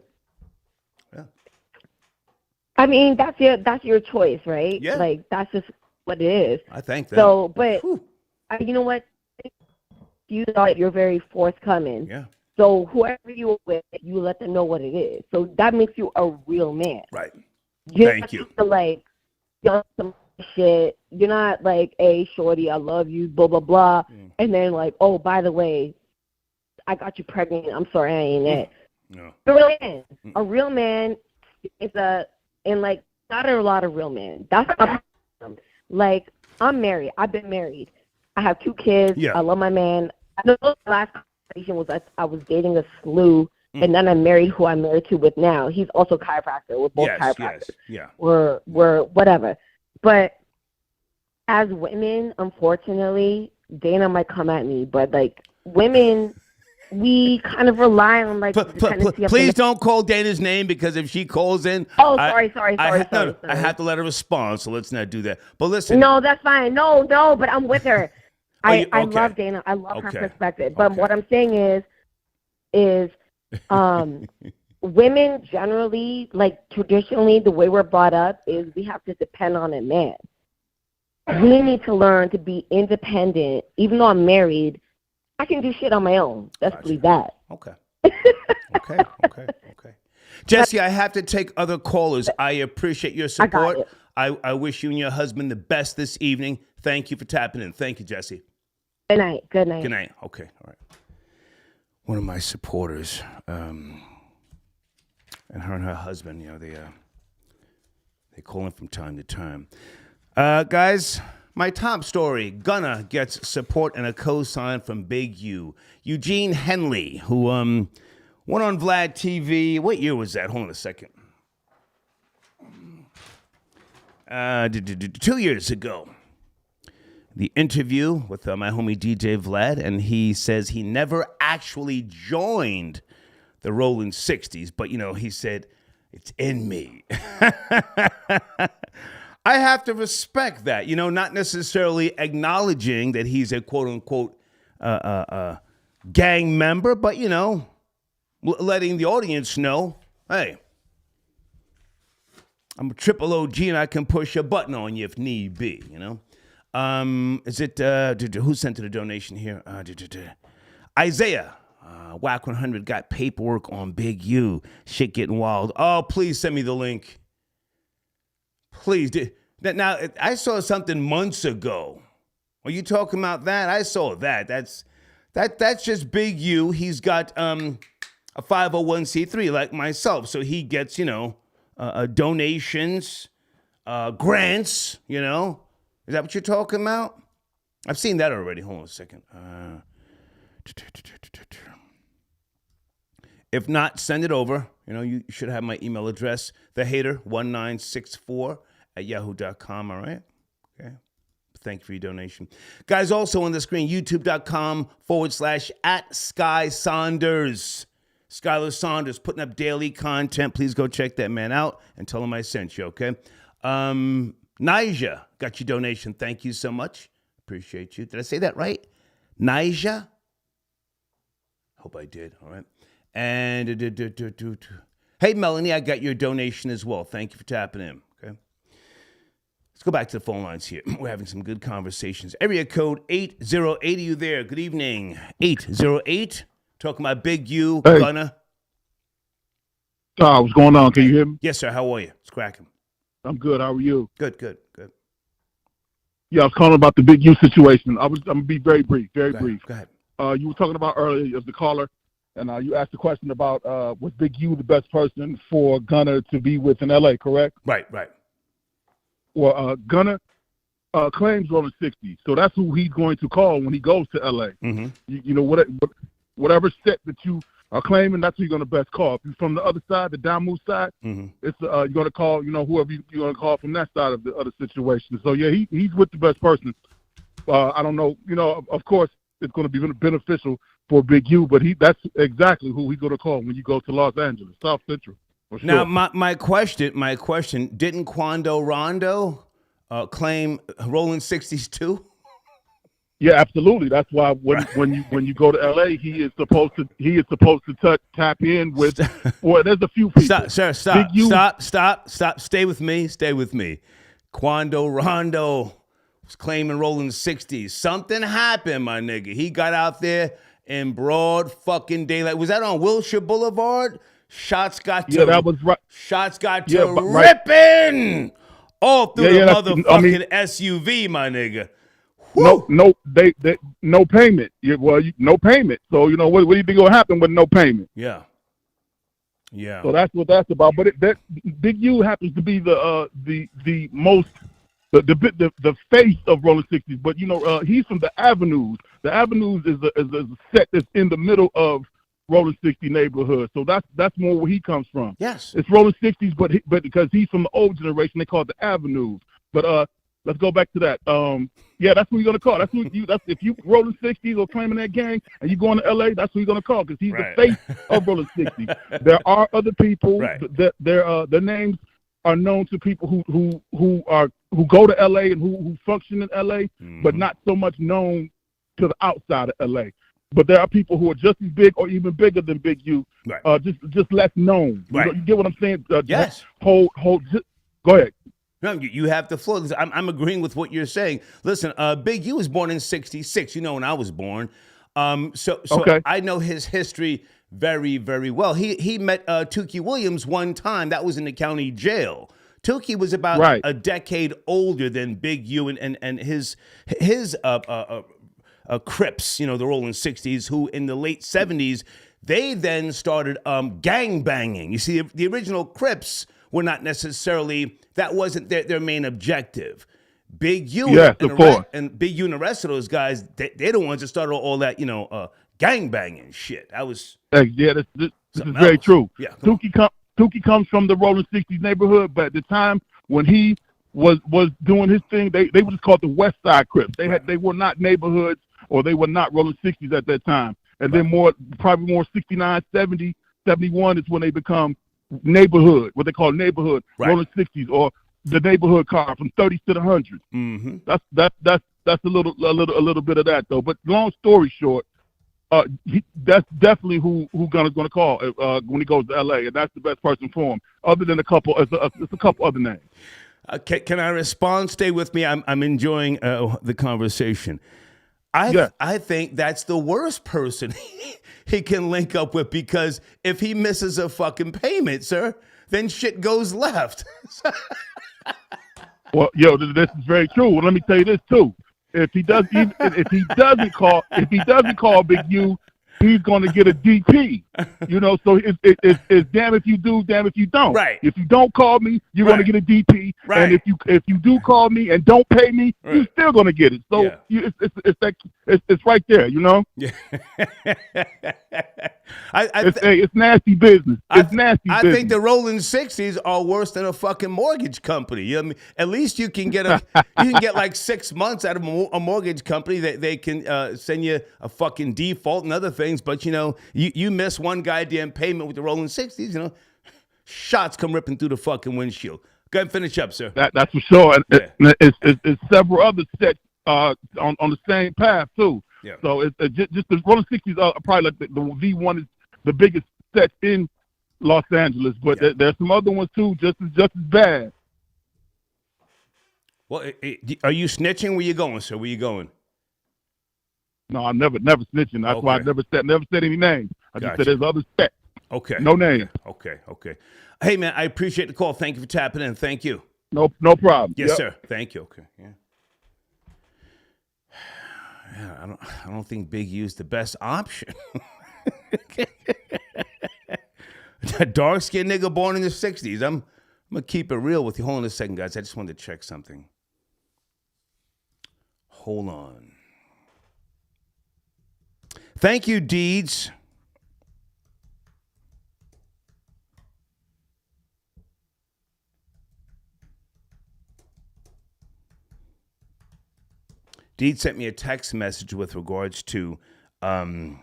I mean, that's your choice, right? Yeah. Like, that's just what it is. I thank them. So, but you know what? You thought you're very forthcoming. Yeah. So whoever you were with, you let them know what it is. So that makes you a real man. Right. Thank you. Some shit. You're not like, hey, shorty, I love you, blah, blah, blah. And then like, oh, by the way, I got you pregnant. I'm sorry, I ain't it. No. A real man is not a lot of real men. That's a problem. Like, I'm married. I've been married. I have 2 kids. Yeah. I love my man. I know the last conversation was I was dating a slew, and then I married who I'm married to with now. He's also a chiropractor. We're both chiropractors. Yeah. We're whatever. But as women, unfortunately, Dana might come at me, but like women, we kind of rely on like the tendency of please don't call Dana's name, because if she calls in, sorry. I have to let her respond, so let's not do that. But listen, no, that's fine. No, but I'm with her. I love Dana. I love her perspective. But what I'm saying is women generally, like traditionally, the way we're brought up is we have to depend on a man. We need to learn to be independent. Even though I'm married, I can do shit on my own. Let's believe that. Okay. Jessie, I have to take other callers. I appreciate your support. I wish you and your husband the best this evening. Thank you for tapping in. Thank you, Jessie. Good night. Good night. Okay. All right. One of my supporters, and her husband, they call in from time to time. Guys, my top story, Gunna gets support and a co-sign from Big U. Eugene Henley, who One on Vlad TV. What year was that? Hold on a second. 2 years ago. The interview with my homie DJ Vlad, and he says he never actually joined the Rolling 60s, but, he said, it's in me. I have to respect that, not necessarily acknowledging that he's a quote-unquote gang member, but, letting the audience know, hey, I'm a triple OG and I can push a button on you if need be, Is it, who sent it a donation here? Isaiah, WAC 100 got paperwork on Big U. Shit getting wild. Oh, please send me the link. Please. Now, I saw something months ago. Are you talking about that? I saw that. That's just Big U. He's got a 501c3 like myself. So he gets, donations, grants, Is that what you're talking about? I've seen that already. Hold on a second. If not, send it over. You should have my email address, thehater1964@yahoo.com. All right? Okay. Thank you for your donation. Guys, also on the screen, youtube.com/@Sky Saunders. Skylar Saunders putting up daily content. Please go check that man out and tell him I sent you, okay? Nija got your donation. Thank you so much. Appreciate you. Did I say that right? Nija? Hope I did. All right. And hey, Melanie, I got your donation as well. Thank you for tapping in. Okay. Let's go back to the phone lines here. We're having some good conversations. Area code 808. Are you there? Good evening. 808. Talking about Big U, hey. Gunna. What's going on? Can you hear me? Yes, sir. How are you? It's cracking. I'm good. How are you? Good. Yeah, I was calling about the Big U situation. I'm going to be very brief, brief. Go ahead. You were talking about earlier as the caller, and you asked the question about was Big U the best person for Gunna to be with in L.A., correct? Right. Well, Gunna claims Rolling 60, so that's who he's going to call when he goes to L.A. Mm-hmm. Whatever set that you are claiming, that's who you're going to best call. If you're from the other side, the Damu side, mm-hmm. it's you're going to call, whoever you're going to call from that side of the other situation. So, yeah, he's with the best person. I don't know, of course, it's going to be beneficial for Big U, but that's exactly who he's going to call when you go to Los Angeles, South Central. For sure. Now, my question, didn't Quando Rondo claim Rolling 60s too? Yeah, absolutely. That's why when you go to LA, he is supposed to tap in with. Well, there's a few people. Stop. Stay with me. Quando Rondo was claiming Rolling 60s. Something happened, my nigga. He got out there in broad fucking daylight. Was that on Wilshire Boulevard? Shots got that was right. Shots got ripping all through the motherfucking SUV, my nigga. Woo! No payment. No payment. So what do you think will happen with no payment? Yeah. So that's what that's about. But that Big U happens to be the most the face of Rolling 60s. But he's from the Avenues. The Avenues is a set that's in the middle of Rolling 60 neighborhood. So that's more where he comes from. Yes. It's Rolling 60s, but because he's from the old generation, they call it the Avenues. But let's go back to that. That's who you're gonna call. That's if you Rolling 60s or claiming that gang and you going to LA, that's who you're gonna call because he's the face of Rolling 60s. There are other people that their names are known to people who go to LA and who function in LA, mm-hmm. but not so much known to the outside of LA. But there are people who are just as big or even bigger than Big U, just less known. Right. You get what I'm saying? Yes. Go ahead. No, you have the floor. I'm agreeing with what you're saying. Listen, Big U was born in '66. When I was born. So okay. I know his history very, very well. He met Tookie Williams one time. That was in the county jail. Tookie was about a decade older than Big U and his Crips, the Rolling 60s, who in the late 70s, they then started gang banging. You see, the original Crips were not necessarily, that wasn't their main objective. Big U and Big U and the rest of those guys, they're the ones that started all that, gang banging shit. That was This is very true. Yeah, Dookie comes from the Rolling 60s neighborhood, but at the time when he was doing his thing, they were just called the West Side Crips. They were not neighborhoods, or they were not Rolling 60s at that time. And then probably more 69, 70, 71 is when they become neighborhood, what they call neighborhood, Rolling 60s, or the neighborhood car from 30s to the 100s. Mm-hmm. That's a little bit of that though. But long story short, that's definitely who Gunna's going to call when he goes to L.A. and that's the best person for him. Other than it's a couple other names. Can I respond? Stay with me. I'm enjoying the conversation. I think that's the worst person he can link up with, because if he misses a fucking payment, sir, then shit goes left. Well, this is very true. Well, let me tell you this too. If he doesn't call Big U, he's going to get a DP. So it's damn if you do, damn if you don't. Right. If you don't call me, you're going to get a DP. Right. And if you do call me and don't pay me, you're still going to get it. So it's right there. Yeah. It's nasty business. It's nasty business. I think the Rolling 60s are worse than a fucking mortgage company. At least you can get like 6 months out of a mortgage company. They can send you a fucking default and other things. But you miss one goddamn payment with the Rolling 60s. Shots come ripping through the fucking windshield. Go ahead and finish up, sir. That's for sure. And it's several other sets on the same path too. Yeah. So it's just the Rolling 60s are probably like the V1 is the biggest set in Los Angeles, but there's some other ones too, just as bad. Well, are you snitching? Where you going, sir? Where you going? No, I'm never snitching. That's why I never said any names. I just said there's other sets. Okay. No names. Okay. Hey, man, I appreciate the call. Thank you for tapping in. Thank you. No problem. Yes, sir. Thank you. Okay. Yeah. Yeah, I don't think Big U's the best option. A dark-skinned nigga born in the 60s. I'm going to keep it real with you. Hold on a second, guys. I just wanted to check something. Hold on. Thank you, Deeds. Deed sent me a text message with regards to, with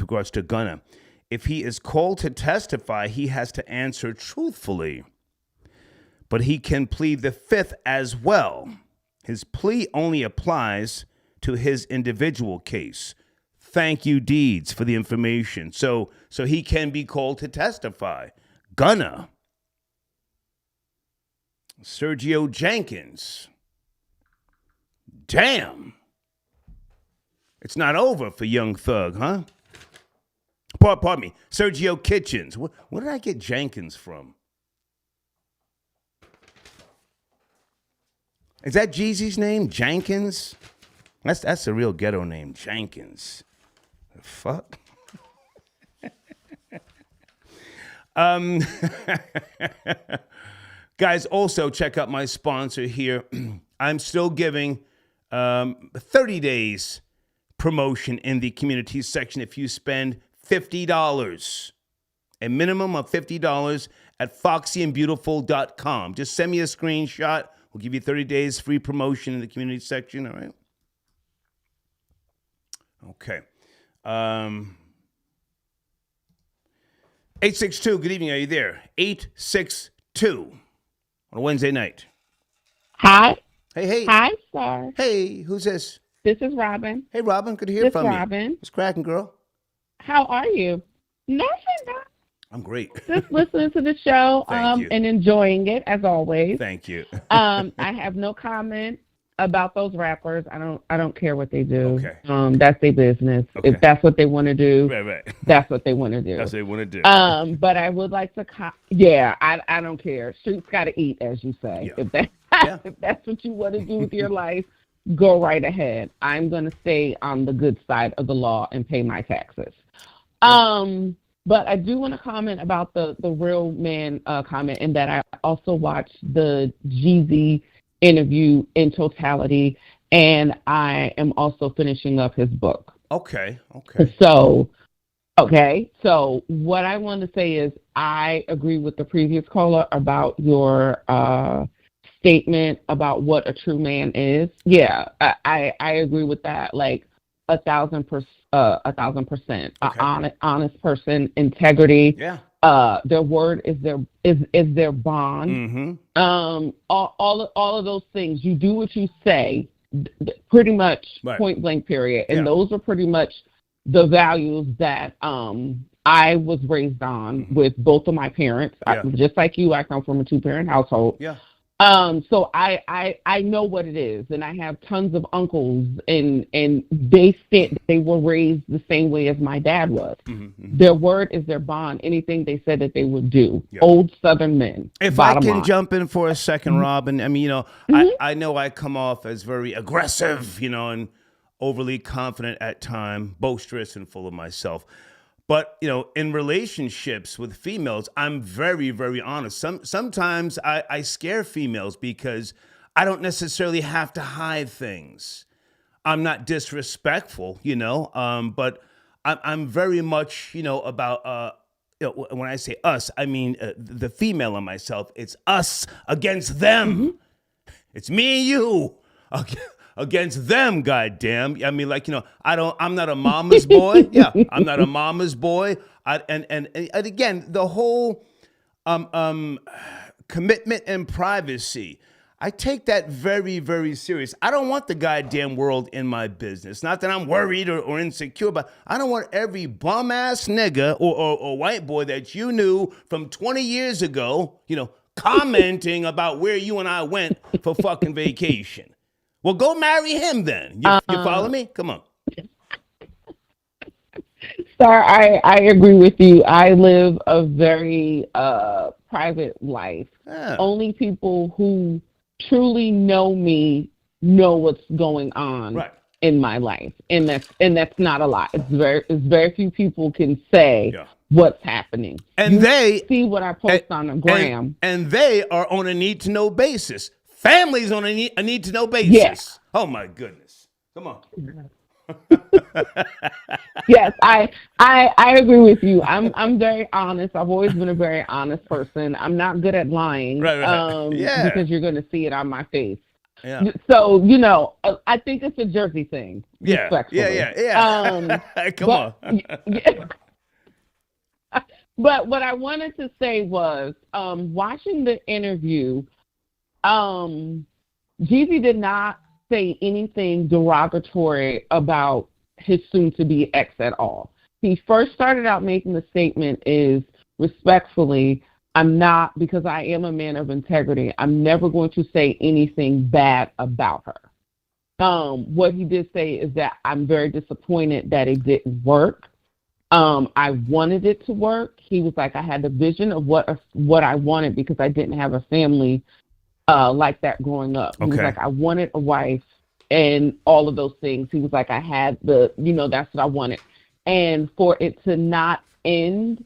regards to Gunna. If he is called to testify, he has to answer truthfully, but he can plead the fifth as well. His plea only applies to his individual case. Thank you, Deeds, for the information. So he can be called to testify. Gunna. Sergio Jenkins. Damn. It's not over for Young Thug, huh? Pardon me. Sergio Kitchens. Where did I get Jenkins from? Is that Jeezy's name? Jenkins? That's a real ghetto name. Jenkins. The fuck? Guys, also check out my sponsor here. I'm still giving 30 days promotion in the community section if you spend $50. A minimum of $50 at foxyandbeautiful.com. Just send me a screenshot. We'll give you 30 days free promotion in the community section, all right? Okay. 862, good evening, are you there? 862 on a Wednesday night. Hi. Hey. Hi, sir. Hey, who's this? This is Robin. Hey, Robin, good to hear from you. This is Robin. What's cracking, girl? How are you? Nothing. I'm great. Just listening to the show and enjoying it, as always. Thank you. I have no comment about those rappers. I don't care what they do. Okay. That's their business. Okay. If that's what they want to do, Right. that's what they want to do. That's what they want to do. But I would like to I don't care. Streets got to eat, as you say. Yeah. If that's what you want to do with your life, go right ahead. I'm going to stay on the good side of the law and pay my taxes. But I do want to comment about the real man comment, in that I also watched the Jeezy interview in totality, and I am also finishing up his book. Okay. So, so what I want to say is I agree with the previous caller about your statement about what a true man is. Yeah, I agree with that. Like 1,000%, 1,000%. Okay. Honest person, integrity. Yeah. Their word is their bond. Mm-hmm. All of those things. You do what you say, pretty much, Right. point blank, period. And Yeah. those are pretty much the values that I was raised on with both of my parents. Yeah. Just like you, I come from a 2-parent household. Yeah. So I know what it is, and I have tons of uncles, and they were raised the same way as my dad was. Mm-hmm. Their word is their bond. Anything they said that they would do. Yeah. Old Southern men. If I can line. jump in for a second, Robin, I mean, I know I come off as very aggressive, and overly confident at times, boisterous and full of myself. But, in relationships with females, I'm very, very honest. Sometimes I scare females because I don't necessarily have to hide things. I'm not disrespectful, but I'm very much, about, when I say us, I mean the female in myself. It's us against them. Mm-hmm. It's me and you against them, goddamn. I mean, I'm not a mama's boy. Yeah, I'm not a mama's boy. And again, the whole commitment and privacy, I take that very, very serious. I don't want the goddamn world in my business. Not that I'm worried or insecure, but I don't want every bum ass nigga or white boy that you knew from 20 years ago, commenting about where you and I went for fucking vacation. Well, go marry him then. You follow me? Come on. Sir, I agree with you. I live a very private life. Yeah. Only people who truly know me know what's going on in my life, and that's not a lot. It's very few people can say what's happening. And they see what I post on the gram, and they are on a need to know basis. Families on a need to know basis. Yes. Oh my goodness. Come on. Yes, I agree with you. I'm very honest. I've always been a very honest person. I'm not good at lying. Right. Because you're going to see it on my face. Yeah. So, I think it's a Jersey thing. Yeah. Respectfully. Yeah. Come on. But what I wanted to say was, watching the interview, Jeezy did not say anything derogatory about his soon-to-be ex at all. He first started out making the statement is, respectfully, I'm not, because I am a man of integrity, I'm never going to say anything bad about her. What he did say is that I'm very disappointed that it didn't work. I wanted it to work. He was like, I had the vision of what I wanted because I didn't have a family like that growing up. He was like, I wanted a wife and all of those things. He was like, I had that's what I wanted. And for it to not end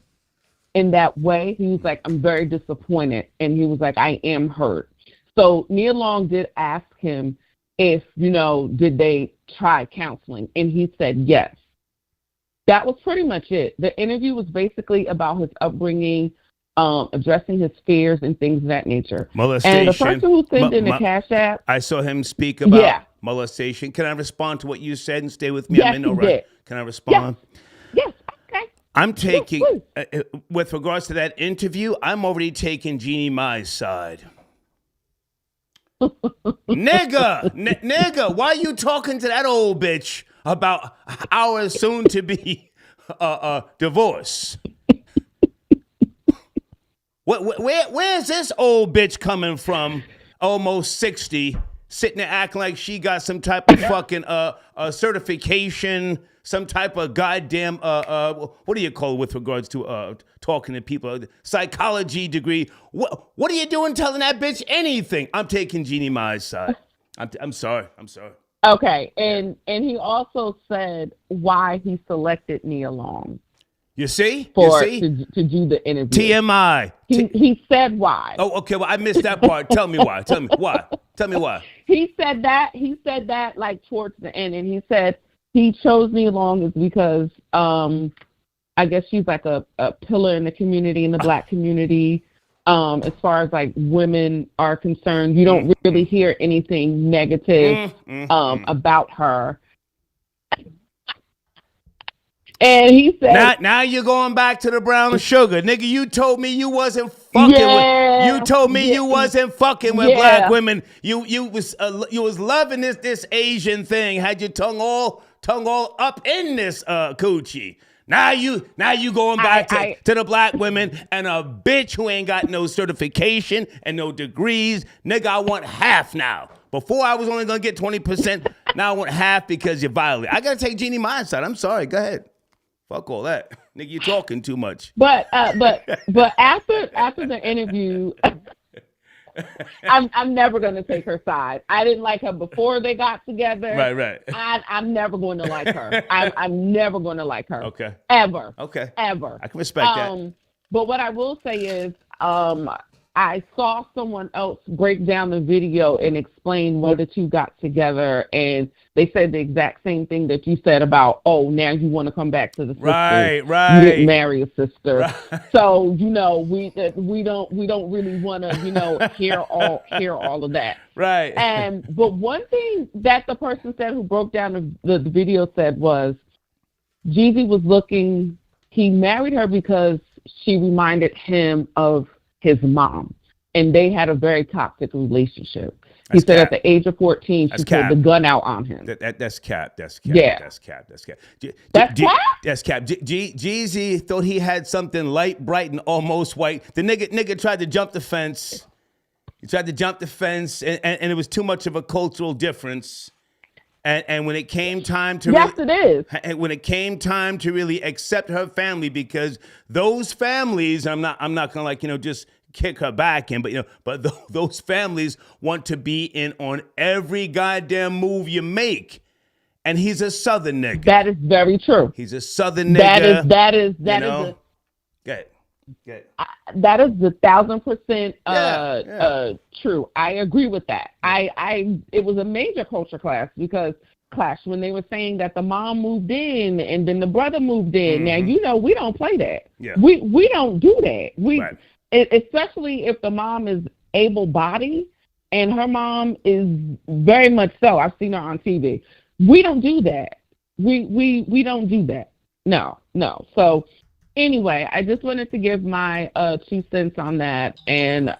in that way, he was like, I'm very disappointed. And he was like, I am hurt. So Nia Long did ask him if, did they try counseling? And he said yes. That was pretty much it. The interview was basically about his upbringing, addressing his fears and things of that nature. Molestation. And the person who sent in the Cash App. I saw him speak about molestation. Can I respond to what you said and stay with me? Yes, I'm in no rush. Can I respond? Yes. Okay. I'm taking, with regards to that interview, I'm already taking Jeannie Mai's side. Nigga, why are you talking to that old bitch about our soon-to-be divorce? Where's this old bitch coming from, almost 60, sitting there acting like she got some type of fucking certification, some type of goddamn, what do you call it with regards to talking to people, psychology degree? What are you doing telling that bitch anything? I'm taking Jeannie Mai's side. I'm sorry. Okay, and he also said why he selected Nia Long. You see? To do the interview. TMI. He said why. Oh, okay. Well, I missed that part. Tell me why. Tell me why. He said that like towards the end, and he said he chose Nia Long is because I guess she's like a pillar in the community, in the Black community. As far as like women are concerned, you don't really hear anything negative about her. And he said, now you're going back to the brown sugar, nigga. You told me you wasn't fucking with. You told me you wasn't fucking with black women. You was loving this Asian thing. Had your tongue all up in this coochie. Now you going back to the black women and a bitch who ain't got no certification and no degrees. Nigga, I want half now. Before I was only gonna get 20%. Now I want half because you're violent. I gotta take Jeannie Mai's side. I'm sorry. Go ahead. Fuck all that. Nigga, you talking too much. But after the interview, I'm never gonna take her side. I didn't like her before they got together. Right. I'm never going to like her. I'm never going to like her. Okay. Ever. Okay. Ever. I can respect that. But what I will say is, I saw someone else break down the video and explain why the two got together, and they said the exact same thing that you said about, oh, now you want to come back to the sister. Right. You didn't marry a sister. Right. So, we don't really want to, hear all of that. Right. But one thing that the person said who broke down the video said was, Jeezy was he married her because she reminded him of his mom, and they had a very toxic relationship. He said at the age of 14, she pulled the gun out on him. That's cap. Yeah. That's cap. That's cap? That's cap. Jeezy thought he had something light, bright, and almost white. The nigga tried to jump the fence. He tried to jump the fence, and it was too much of a cultural difference. And when it came time to it is. And when it came time to really accept her family, because those families, I'm not gonna just kick her back in, but those families want to be in on every goddamn move you make. And he's a Southern nigga. That is very true. He's a Southern nigga. That is Good. That is 1,000% true. I agree with that. It was a major culture clash when they were saying that the mom moved in and then the brother moved in. Now we don't play that. Yeah. We don't do that. Right. Especially if the mom is able-bodied, and her mom is very much so. I've seen her on TV. We don't do that. We don't do that. No. So anyway, I just wanted to give my 2 cents on that, and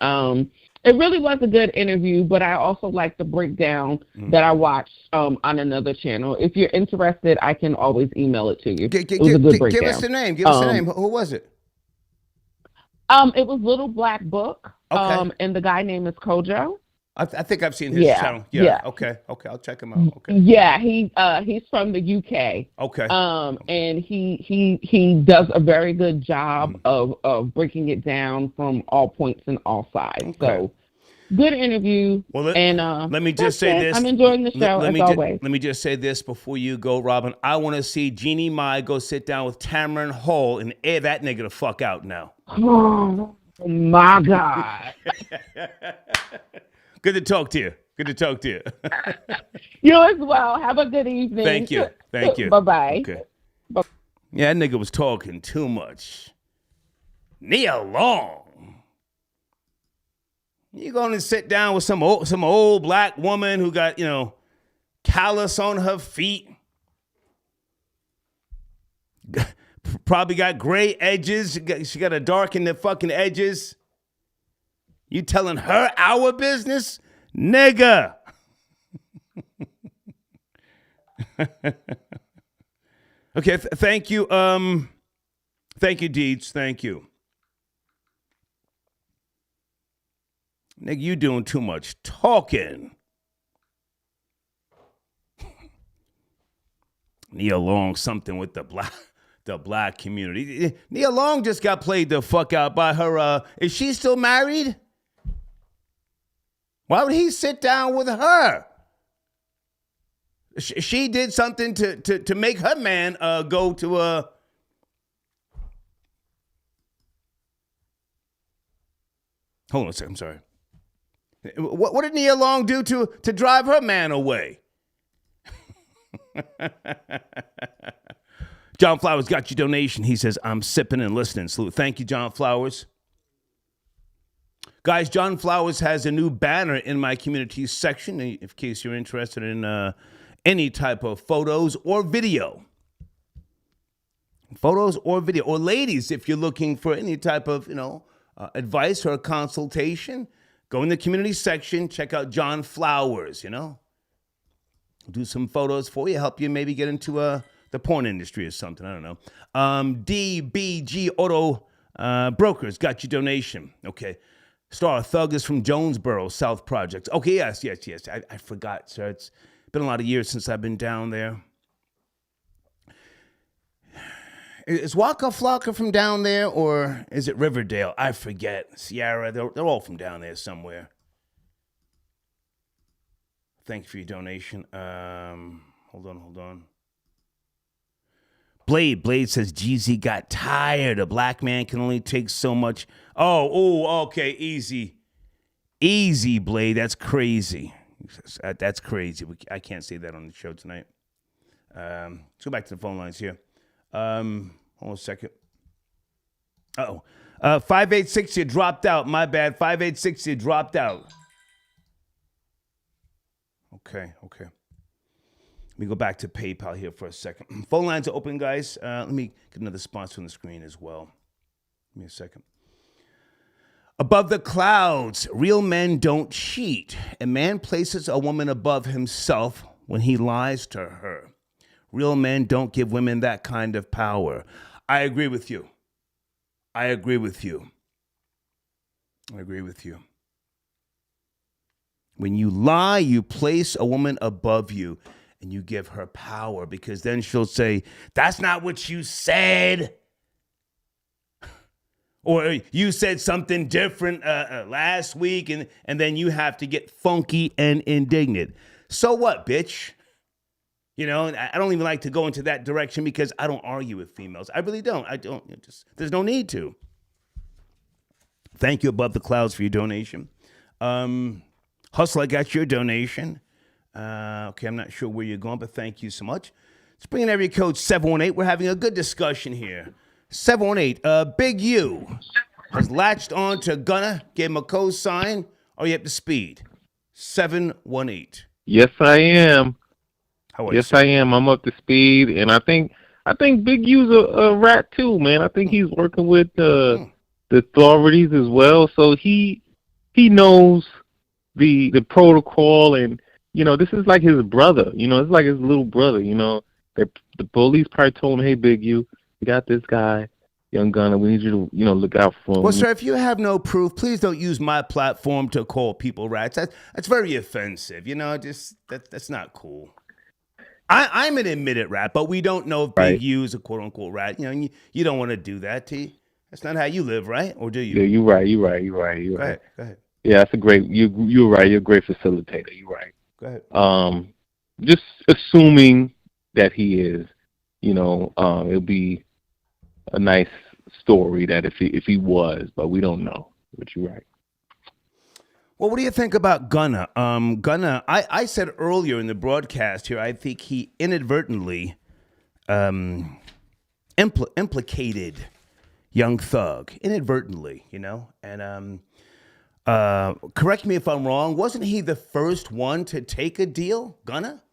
it really was a good interview. But I also like the breakdown that I watched on another channel. If you're interested, I can always email it to you. It was a good breakdown. Give us the name. Give us the name. Who was it? It was Little Black Book. Okay. And the guy name is Kojo. I think I've seen his channel. Yeah. Okay. I'll check him out. Okay. Yeah, he's from the UK. Okay. And he does a very good job of breaking it down from all points and all sides. Okay. So good interview. Well, let me just say this. I'm enjoying the show as always. Let me just say this before you go, Robin. I want to see Jeannie Mai go sit down with Tamron Hall and air that nigga the fuck out now. Oh my God. Good to talk to you. You as well. Have a good evening. Thank you. Bye-bye. Okay. Yeah, that nigga was talking too much. Nia Long. You going to sit down with some old black woman who got, callus on her feet. Probably got gray edges. She got a dark in the fucking edges. You telling her our business? Nigga. Okay, thank you. Thank you, Deeds. Thank you. Nigga, you doing too much talking. Nia Long something with the black community. Nia Long just got played the fuck out by her. Is she still married? Why would he sit down with her? She did something to make her man go to a. Hold on a second. I'm sorry. What did Nia Long do to drive her man away? John Flowers got your donation. He says, I'm sipping and listening. Salute. Thank you, John Flowers. Guys, John Flowers has a new banner in my community section, in case you're interested in any type of photos or video. Photos or video. Or ladies, if you're looking for any type of, advice or a consultation, go in the community section, check out John Flowers, Do some photos for you, help you maybe get into the porn industry or something. I don't know. DBG Auto Brokers got your donation. Okay. Star Thug is from Jonesboro, South Projects. Okay, yes. I forgot, sir. It's been a lot of years since I've been down there. Is Waka Flocka from down there, or is it Riverdale? I forget. Sierra, they're all from down there somewhere. Thank you for your donation. Hold on. Blade says Jeezy got tired. A black man can only take so much. Okay, easy, Blade. That's crazy. That's crazy. I can't say that on the show tonight. Let's go back to the phone lines here. Hold on a second. 5860 dropped out. My bad. 5860 dropped out. Okay. Let me go back to PayPal here for a second. Phone lines are open, guys. Let me get another sponsor on the screen as well. Give me a second. Above the clouds, real men don't cheat. A man places a woman above himself when he lies to her. Real men don't give women that kind of power. I agree with you. When you lie, you place a woman above you and you give her power, because then she'll say, that's not what you said. Or you said something different last week, and then you have to get funky and indignant. So what, bitch? I don't even like to go into that direction because I don't argue with females. I really don't. There's no need to. Thank you, Above the Clouds, for your donation. Hustle, I got your donation. Okay, I'm not sure where you're going, but thank you so much. Let's bring in area code 718. We're having a good discussion here. 718, Big U has latched on to Gunna, gave him a cosign. Are you up to speed? 718. Yes, I am. How are you, Yes, sir? I am. I'm up to speed, and I think Big U's a rat too, man. I think he's working with the authorities as well, so he knows the protocol, and this is like his brother. It's like his little brother. The police probably told him, "Hey, Big U, we got this guy, Young Gunna. We need you to look out for him." Well, sir, if you have no proof, please don't use my platform to call people rats. That's very offensive. That's not cool. I'm an admitted rat, but we don't know if Big U is a quote unquote rat. You don't want to do that, T. That's not how you live, right? Or do you? Yeah, you're right. Go ahead. Yeah, that's a great. You're right. You're a great facilitator. You're right. Go ahead. Just assuming that he is, it'll be a nice story that if he was, but we don't know. But you're right. Well, what do you think about Gunna? Gunna, I said earlier in the broadcast here, I think he inadvertently implicated Young Thug. Inadvertently, And correct me if I'm wrong, wasn't he the first one to take a deal, Gunna?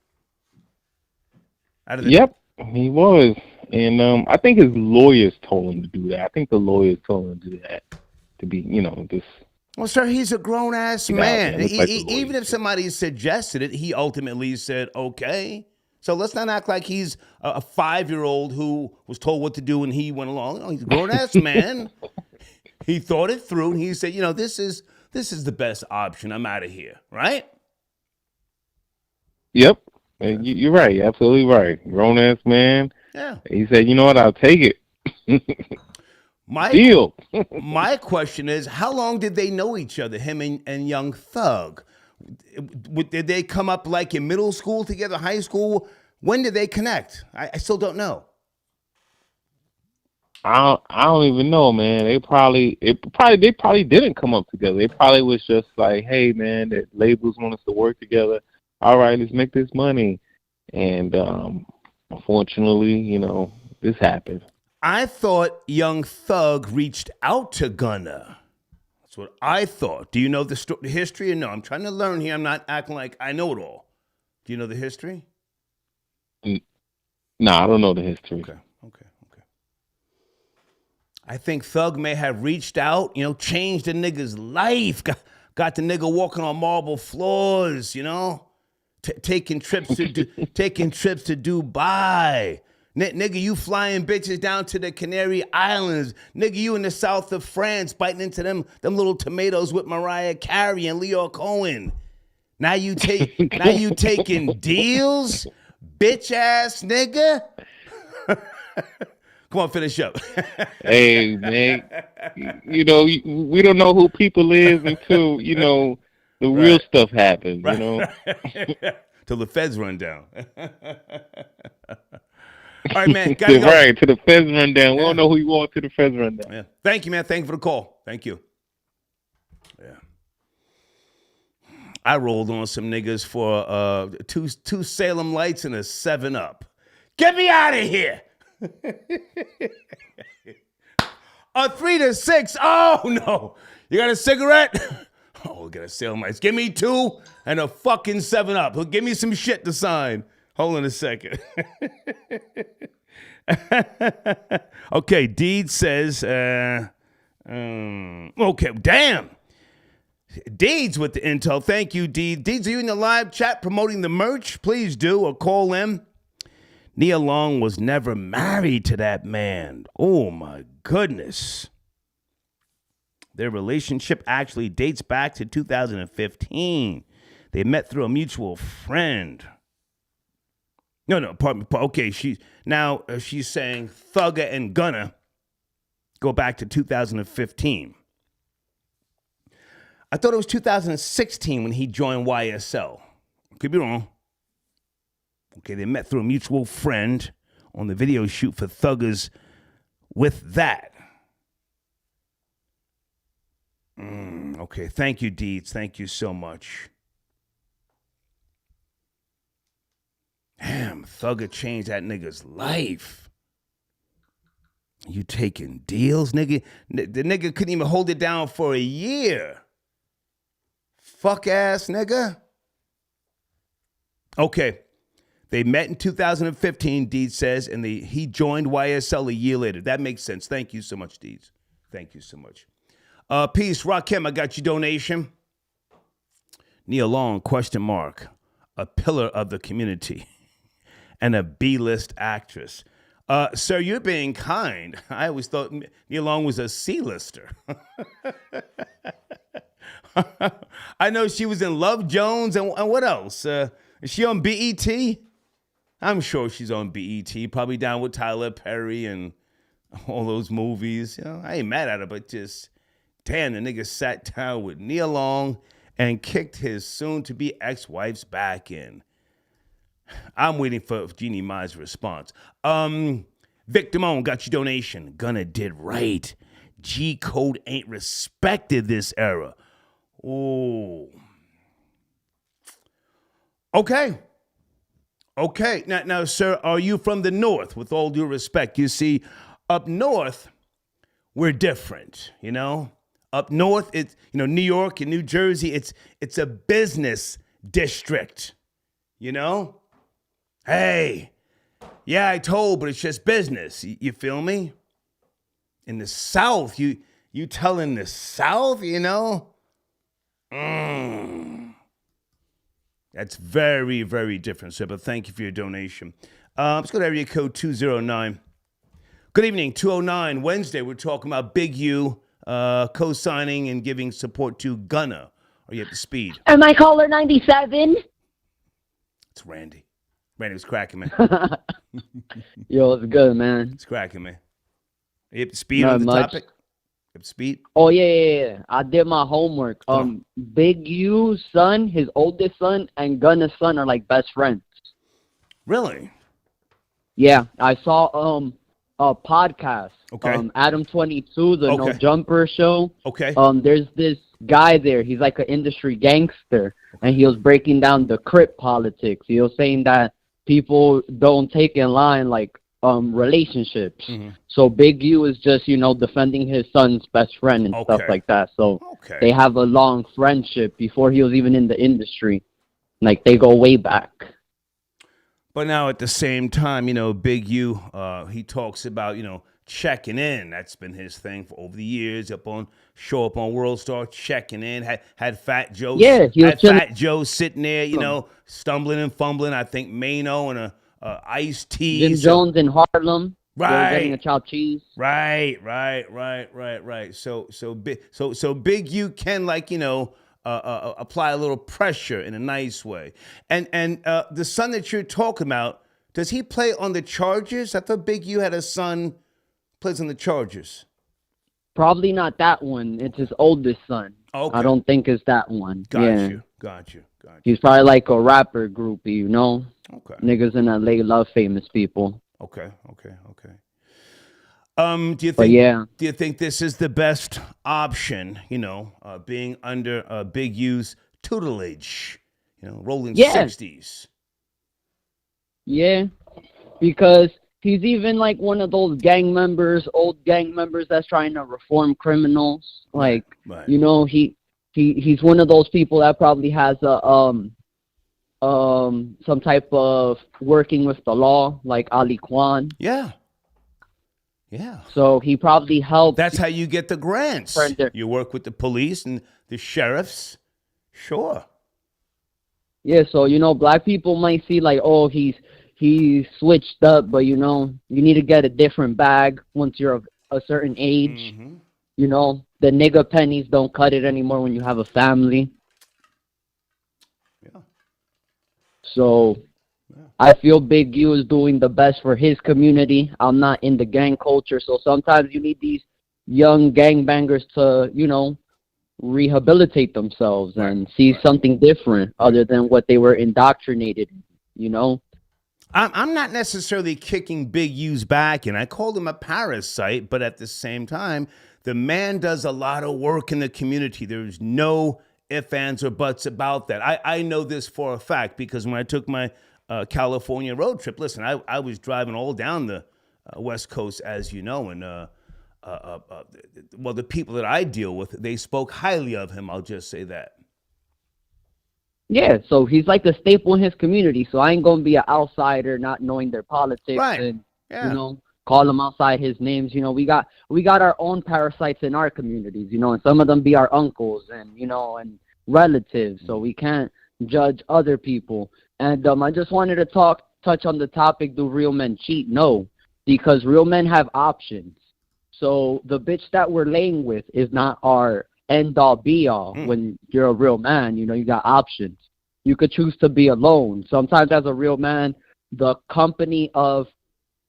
Yep, he was. And I think his lawyers told him to do that. I think the lawyers told him to do that, to be, this. Well, sir, he's a grown-ass man. Like Even if somebody suggested it, he ultimately said, okay. So let's not act like he's a 5-year-old who was told what to do and he went along. No, he's a grown-ass man. He thought it through, and he said, this is the best option. I'm out of here, right? Yep. You're right. You're absolutely right. Grown-ass man. Yeah. He said, you know what, I'll take it. Deal. My question is, how long did they know each other, him and Young Thug? Did they come up like in middle school together, high school? When did they connect? I still don't know. I don't even know, man. They probably didn't come up together. They probably was just like, hey, man, the labels want us to work together. All right, let's make this money. And unfortunately, this happened. I thought Young Thug reached out to Gunna. That's what I thought. Do you know the history or no? I'm trying to learn here. I'm not acting like I know it all. Do you know the history? No, I don't know the history. Okay. I think Thug may have reached out, changed the nigga's life, got the nigga walking on marble floors, taking trips to Dubai. Nigga, you flying bitches down to the Canary Islands. Nigga, you in the south of France biting into them little tomatoes with Mariah Carey and Leo Cohen. Now you taking deals, bitch ass nigga. Come on, finish up. Hey, man, we don't know who people is until, the real stuff happens, Till the feds run down. All right, man. Gotta go. Right, till the feds run down. We don't know who you are till the feds run down. Yeah. Thank you, man. Thank you for the call. Thank you. Yeah. I rolled on some niggas for two Salem Lights and a 7-Up. Get me out of here. A 3 to 6. Oh no! You got a cigarette? Oh, got a Salem Lights. Give me 2 and a fucking 7-Up. Give me some shit to sign. Hold on a second. Okay, Deed says. Okay, damn. Deeds with the intel. Thank you, Deed. Deeds, are you in the live chat promoting the merch? Please do, or call them. Nia Long was never married to that man. Oh, my goodness. Their relationship actually dates back to 2015. They met through a mutual friend. No, pardon me. Okay, she's saying Thugger and Gunna go back to 2015. I thought it was 2016 when he joined YSL. Could be wrong. Okay, they met through a mutual friend on the video shoot for Thuggers with that. Okay, thank you, Deeds. Thank you so much. Damn, Thugger changed that nigga's life. You taking deals, nigga? The nigga couldn't even hold it down for a year. Fuck ass nigga. Okay. They met in 2015, Deeds says, and he joined YSL a year later. That makes sense. Thank you so much, Deeds. Thank you so much. Peace, Rakim, I got your donation. Nia Long, ? A pillar of the community and a B-list actress. Sir, you're being kind. I always thought Nia Long was a C-lister. I know she was in Love Jones and what else? Is she on BET? I'm sure she's on BET, probably down with Tyler Perry and all those movies. I ain't mad at her, but just, damn, the nigga sat down with Nia Long and kicked his soon-to-be ex-wife's back in. I'm waiting for Jeannie Mai's response. Victor Moan got your donation. Gunna did right. G-Code ain't respected this era. Oh. Okay. Now, sir, are you from the North? With all due respect, you see, up North, we're different, Up North, it's, New York and New Jersey, it's a business district, Hey, yeah, I told, but it's just business. You feel me? In the South, you telling the South, That's very, very different, sir, but thank you for your donation. Let's go to area code 209. Good evening, 209. Wednesday, we're talking about Big U co-signing and giving support to Gunna. Are you up to speed? Am I caller 97? It's Randy. Randy was cracking, man. Yo, it's good, man. It's cracking, man. Are you up to speed on the topic? Up to speed? Oh, yeah. I did my homework. Big U's son, his oldest son, and Gunna's son are like best friends. Really? Yeah, I saw a podcast. Okay. Adam 22, the Okay. No Jumper show. Okay. There's this guy there. He's like an industry gangster, and he was breaking down the Crip politics. He was saying that people don't take in line like relationships. So Big U is just, defending his son's best friend and stuff Okay. like that. So Okay. they have a long friendship before he was even in the industry. Like, they go way back. But now at the same time, Big U, he talks about, checking in. That's been his thing for over the years. Show up on World Star, checking in. Had Fat Joe. Yeah, he was had chilling. Fat Joe sitting there, stumbling and fumbling. I think Mano and a iced tea. Jim Jones in Harlem. They were getting a Right. chopped cheese. Right. So Big U can apply a little pressure in a nice way. And the son that you're talking about, does he play on the Chargers? I thought Big U had a son plays on the Chargers. Probably not that one. It's his oldest son. Okay. I don't think it's that one. Got you. He's probably like a rapper groupie, Okay. Niggas in LA love famous people. Okay. Do you think this is the best option? Being under Big U's tutelage. Rolling 60s. Yeah, because he's even like one of those old gang members that's trying to reform criminals. Like, Right. he's one of those people that probably has some type of working with the law, like Ali Kwan. Yeah. So he probably helped. That's how you get the grants. You work with the police and the sheriffs. Sure. Yeah, so black people might see like, oh, he's switched up, but you need to get a different bag once you're of a certain age. The nigga pennies don't cut it anymore when you have a family. Yeah. So I feel Big U is doing the best for his community. I'm not in the gang culture, so sometimes you need these young gangbangers to, rehabilitate themselves and see something different other than what they were indoctrinated, I'm not necessarily kicking Big U's back, and I called him a parasite, but at the same time, the man does a lot of work in the community. There's no ifs, ands, or buts about that. I know this for a fact because when I took my California road trip, listen, I was driving all down the West Coast, as you know, and the people that I deal with, they spoke highly of him. I'll just say that. Yeah, so he's like a staple in his community. So I ain't gonna be an outsider, not knowing their politics, Right. and call him outside his names. We got our own parasites in our communities, and some of them be our uncles and and relatives. So we can't judge other people. And I just wanted to touch on the topic: do real men cheat? No, because real men have options. So the bitch that we're laying with is not our end-all, be-all. When you're a real man, you got options. You could choose to be alone. Sometimes as a real man, the company of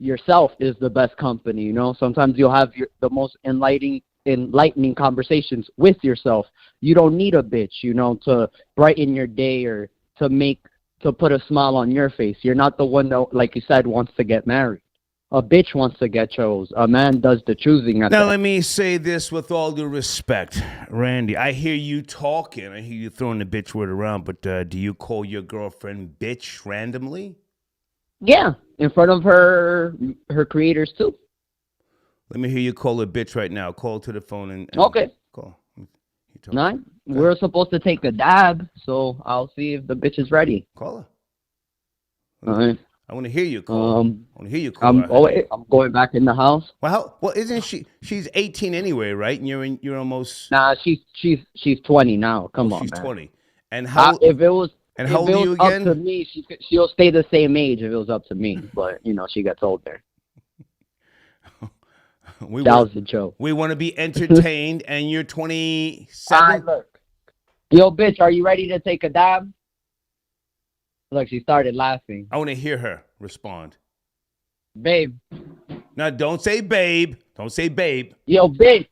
yourself is the best company, Sometimes you'll have the most enlightening conversations with yourself. You don't need a bitch, to brighten your day or to put a smile on your face. You're not the one that, like you said, wants to get married. A bitch wants to get chose. A man does the choosing. Now, let me say this with all due respect, Randy. I hear you talking. I hear you throwing the bitch word around, but do you call your girlfriend bitch randomly? Yeah, in front of her creators, too. Let me hear you call her bitch right now. Call to the phone and okay. Call. Nine. We're supposed to take a dab, so I'll see if the bitch is ready. Call her. All right. I want to hear you call. I want to hear you call. I'm going back in the house. Well, isn't she? She's 18 anyway, right? And you're almost. Nah, she's 20 now. Come on, she's man. 20. And how? If it was. And how old are you again? Up to me, she'll stay the same age if it was up to me. But she gets older. That was the joke. We want to be entertained, and you're 27. Look. Yo, bitch, are you ready to take a dab? Look, she started laughing. I want to hear her respond. Babe. Now, don't say babe. Don't say babe. Yo, bitch.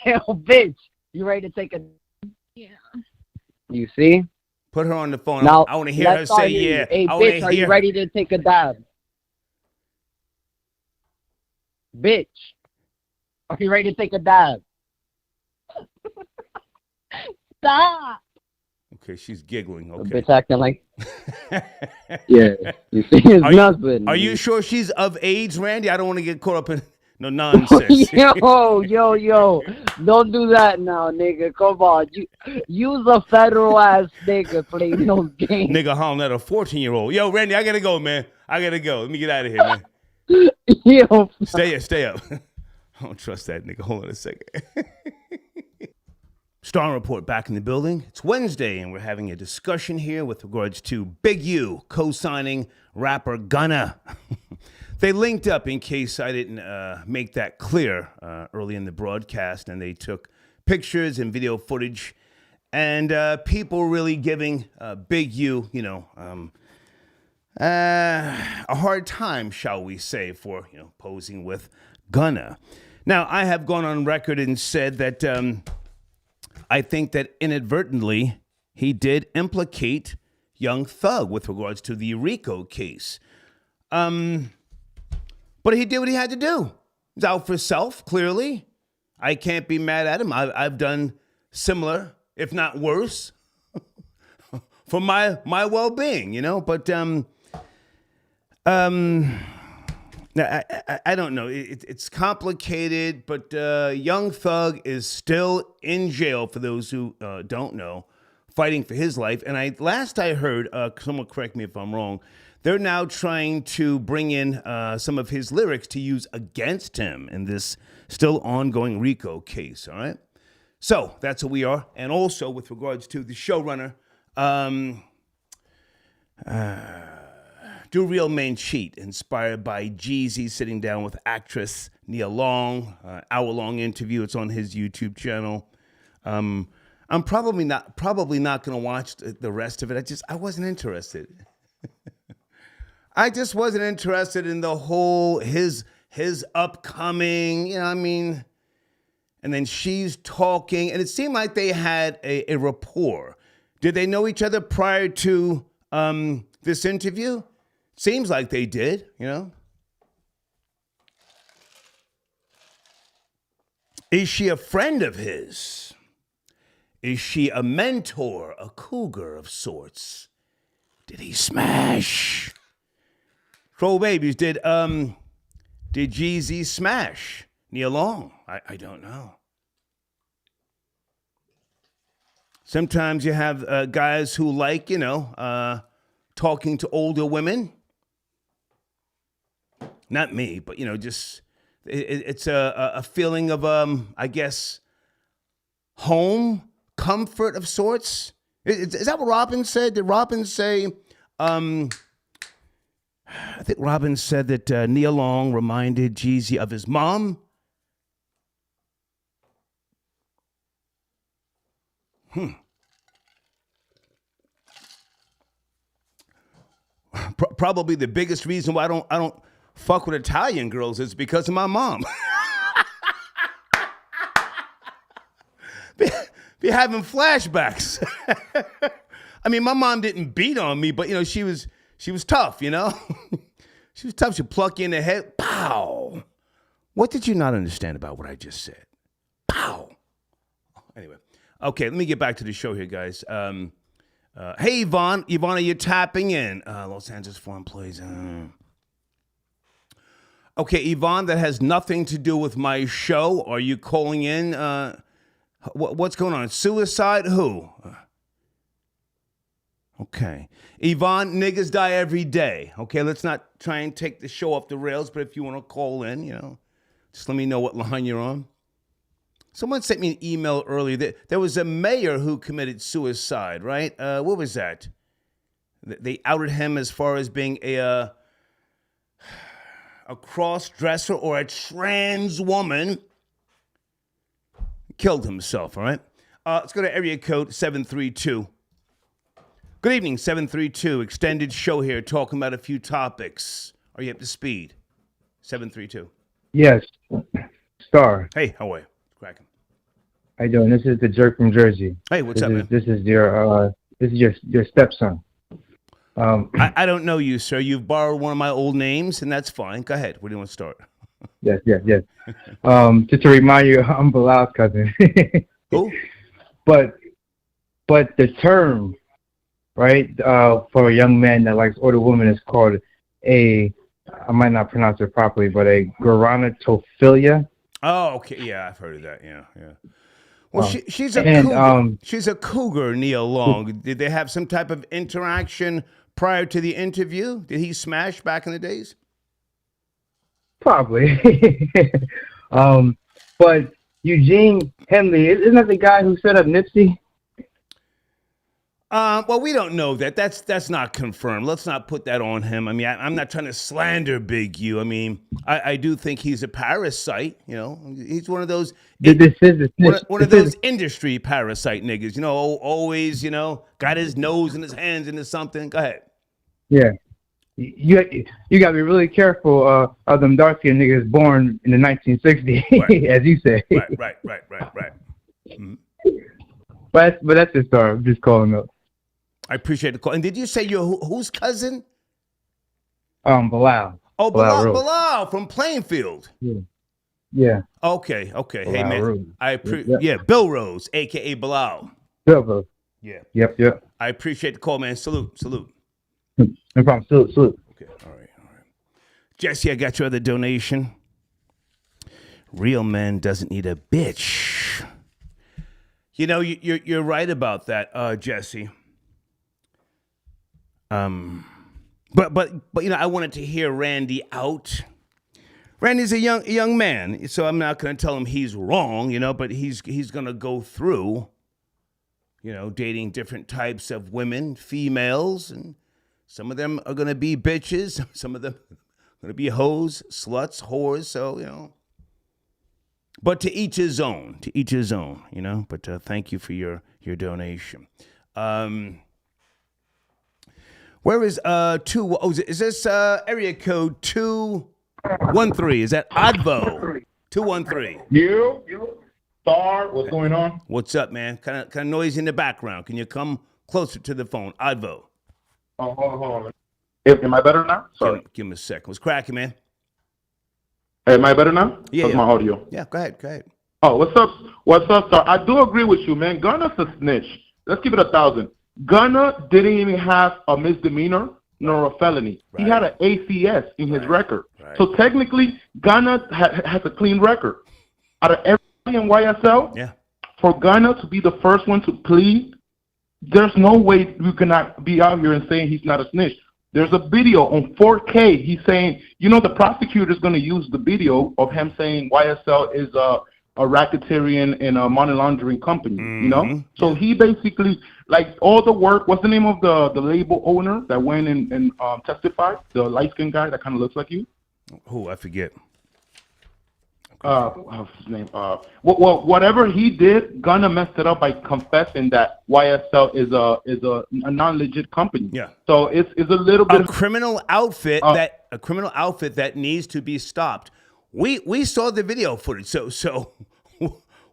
Yo, bitch. You ready to take a... Yeah. You see? Put her on the phone. Now, I want to hear her say yeah. Hey, bitch, are you ready to take a dab? Bitch. Are you ready to take a dab? Stop. Okay, she's giggling. A Okay. bitch acting like. Yeah, you see, it's nothing. Are you sure she's of age, Randy? I don't want to get caught up in no nonsense. yo, don't do that now, nigga. Come on, use a federal ass nigga playing those games. Nigga hollering at a 14-year-old. Yo, Randy, I gotta go, man. I gotta go. Let me get out of here, man. Yo, Stay up. I don't trust that nigga. Hold on a second. Star Report back in the building. It's Wednesday, and we're having a discussion here with regards to Big U co-signing rapper Gunna. They linked up, in case I didn't make that clear early in the broadcast, and they took pictures and video footage, and people really giving Big U, a hard time, shall we say, for posing with Gunna. Now, I have gone on record and said that I think that inadvertently he did implicate Young Thug with regards to the RICO case. But he did what he had to do. He's out for self, clearly. I can't be mad at him. I've done similar, if not worse, for my well-being, But I don't know. It's complicated, but Young Thug is still in jail, for those who don't know, fighting for his life. And last I heard, someone correct me if I'm wrong, they're now trying to bring in some of his lyrics to use against him in this still ongoing RICO case, all right? So that's what we are. And also with regards to the showrunner, Do Real Men Cheat, inspired by Jeezy sitting down with actress Nia Long, hour-long interview. It's on his YouTube channel. I'm probably not going to watch the rest of it. I wasn't interested. I just wasn't interested in the whole his upcoming, And then she's talking, and it seemed like they had a rapport. Did they know each other prior to this interview? Seems like they did, Is she a friend of his? Is she a mentor, a cougar of sorts? Did he smash? Troll babies, did Jeezy smash Nia Long? I don't know. Sometimes you have guys who like, talking to older women. Not me, but, just it's a feeling of, I guess, home, comfort of sorts. Is that what Robin said? Did Robin say, I think Robin said that Nia Long reminded Jeezy of his mom? Probably the biggest reason why I don't fuck with Italian girls is because of my mom. be having flashbacks. I mean, my mom didn't beat on me, but she was tough, She was tough. She'd pluck you in the head. Pow. What did you not understand about what I just said? Pow. Anyway, okay, let me get back to the show here, guys. Hey, Yvonne. Ivana, you're tapping in. Los Angeles Foreign Plays. Okay, Yvonne, that has nothing to do with my show. Are you calling in? What's going on? Suicide? Who? Okay. Yvonne, niggas die every day. Okay, let's not try and take the show off the rails, but if you want to call in, just let me know what line you're on. Someone sent me an email earlier. There was a mayor who committed suicide, right? What was that? They outed him as far as being a cross-dresser or a trans woman. Killed himself, all right? Let's go to area code 732. Good evening, 732. Extended show here, talking about a few topics. Are you up to speed? 732. Yes. Star. Hey, how are you? Cracking. How you doing? This is the jerk from Jersey. Hey, what's up, man? This is your stepson. I don't know you, sir. You've borrowed one of my old names, and that's fine. Go ahead. Where do you want to start? Yes. Just to remind you, I'm Bilal's cousin. Who? But but the term, right, for a young man that likes older women is called I might not pronounce it properly, but a gerontophobia. Oh, okay. Yeah, I've heard of that. Yeah. Well, she's a and cougar. She's a cougar, Neil Long. Did they have some type of interaction prior to the interview? Did he smash back in the days? Probably. But Eugene Henley, isn't that the guy who set up Nipsey? Well, we don't know that. That's not confirmed. Let's not put that on him. I mean, I'm not trying to slander Big U. I mean, I do think he's a parasite. You know, he's one of those one of those industry parasite niggas. You know, always got his nose and his hands into something. Go ahead. Yeah, you got to be really careful of them dark-skinned niggas born in the 1960s, right. As you say. Right. Mm-hmm. But that's his story. I'm just calling up. I appreciate the call. And did you say you're whose cousin? Bilal. Oh, Bilal from Plainfield. Yeah. Okay. Bilal Hey, man. Rose. Yeah, Bill Rose, a.k.a. Bilal. Bill Rose. Yeah. Yep. I appreciate the call, man. Salute. No problem. Salute. Okay. All right. Jesse, I got your other donation. Real man doesn't need a bitch. You know, you're right about that, Jesse. But I wanted to hear Randy out. Randy's a young man, so I'm not going to tell him he's wrong, but he's going to go through, dating different types of women, females, and some of them are going to be bitches, some of them are going to be hoes, sluts, whores, so, but to each his own, but thank you for your donation. Where is is this area code 213? Is that Advo? 213. You, Star, what's going on? What's up, man? Kind of noisy in the background. Can you come closer to the phone? Advo. Oh, hold on. Am I better now? Sorry. Give me a second. What's cracking, man? Am I better now? Yeah. My audio. Yeah, go ahead. Oh, what's up, Star? I do agree with you, man. Gunna's a snitch. Let's keep it 1,000. Gunna didn't even have a misdemeanor nor a felony. Right. He had an ACS in his record. Right. So technically, Gunna has a clean record. Out of everybody in YSL, for Gunna to be the first one to plead, there's no way you cannot be out here and saying he's not a snitch. There's a video on 4K. He's saying, the prosecutor's going to use the video of him saying YSL is a racketeering and a money laundering company, So he basically, like, all the work, what's the name of the label owner that went and testified? The light-skinned guy that kind of looks like you? Who? I forget. What's his name? Well, whatever he did, Gunna messed it up by confessing that YSL is a non-legit company. Yeah. So it's a little bit a criminal outfit that needs to be stopped. We saw the video footage, so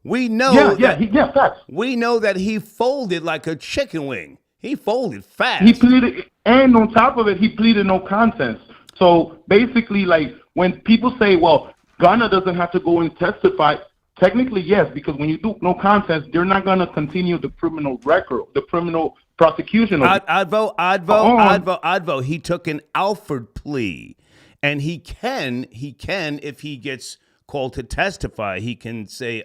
we know. Facts. We know that he folded like a chicken wing. He folded fast. He pleaded, and on top of it, he pleaded no contest. So basically, like, when people say, well, Gunna doesn't have to go and testify, technically, yes, because when you do no contest, they're not going to continue the criminal record, the criminal prosecution. Advo, he took an Alford plea, and he can, if he gets called to testify, he can say,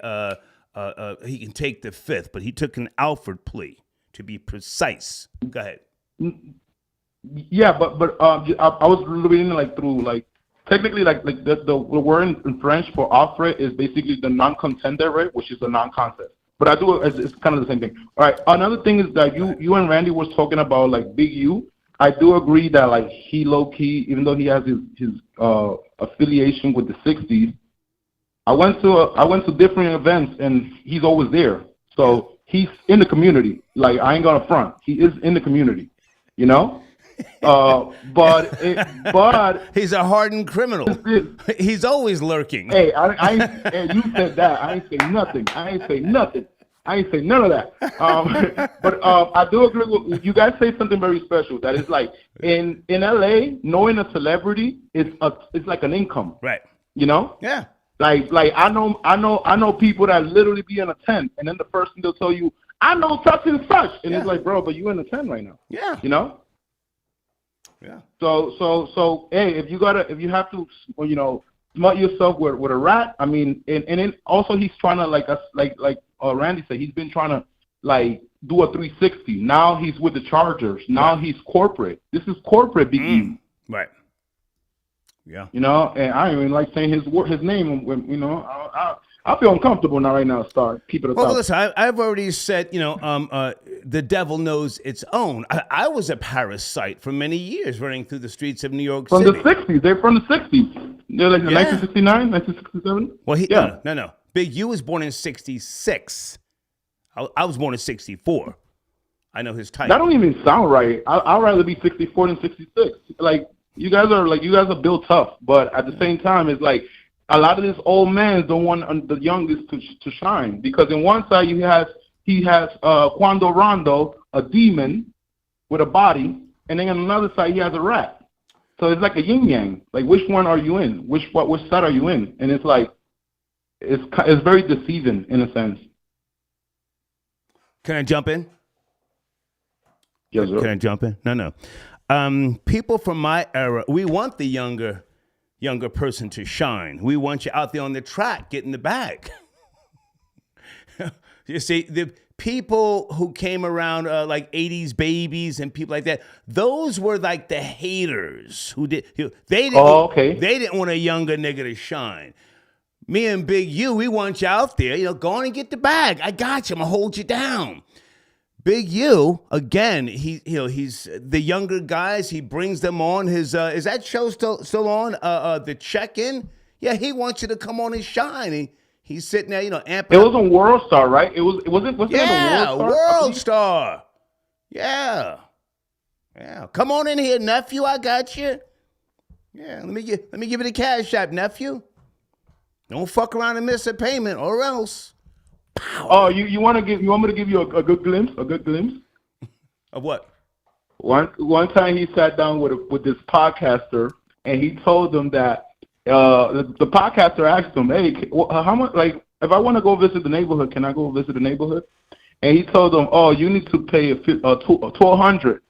he can take the fifth, but he took an Alford plea, to be precise. Go ahead. Yeah, but I was reading technically the word in French for offre is basically the non-contender, right, which is a non-contest. But it's kind of the same thing. All right. Another thing is that you and Randy was talking about like Big U. I do agree that like he low key, even though he has his affiliation with the '60s, I went to different events and he's always there. So he's in the community. Like, I ain't gonna front. He is in the community, but he's a hardened criminal. He's always lurking. Hey, you said that. I ain't say nothing. I ain't say none of that. But I do agree with you guys. Say something very special. That is like in LA, knowing a celebrity is like an income. Right. Yeah. Like I know people that literally be in a tent, and then the first thing they'll tell you, I know such and such. And Yeah. it's like, bro, but you in the 10 right now. Yeah. You know? Yeah. So hey, if you have to, smut yourself with a rat, I mean, and then also he's trying to like Randy said, he's been trying to like do a 360. Now he's with the Chargers. Now he's corporate. This is corporate, Big U. Right. Yeah. You know, and I don't even like saying his name. When, I feel uncomfortable now. Right now, start keep it. Well, listen, I've already said, the devil knows its own. I was a parasite for many years, running through the streets of New York From City. the 60s, they're from the 60s. They're like 1969, 1967. Well, no. Big U was born in '66. I was born in '64. I know his type. That don't even sound right. I'd rather be 64 than 66. Like you guys are built tough, but at the same time, it's like a lot of these old men don't want the youngest to shine, because in one side he has Quando Rondo, a demon with a body, and then on another side he has a rat. So it's like a yin yang. Like which one are you in? Which side are you in? And it's like it's very deceiving in a sense. Can I jump in? Yes, sir. Can I jump in? No. People from my era, we want the younger person to shine. We want you out there on the track getting the bag. You see, the people who came around like 80s babies and people like that, those were like the haters who did. They didn't want a younger nigga to shine. Me and Big U, we want you out there, go on and get the bag. I got you. I'm gonna hold you down. Big U, again, he's the younger guys. He brings them on. His is that show still on? The Check-In. Yeah, he wants you to come on and shine. He's sitting there, amping. It was on World Star, right? Wasn't it on World Star? World Star. Yeah. Come on in here, nephew. I got you. Yeah, let me give you the cash app, nephew. Don't fuck around and miss a payment, or else. Pow. Oh, you want me to give you a good glimpse? A good glimpse of what? One time he sat down with this podcaster, and he told them that the podcaster asked him, "Hey, how much? Like, if I want to go visit the neighborhood, can I go visit the neighborhood?" And he told them, "Oh, you need to pay $1,200,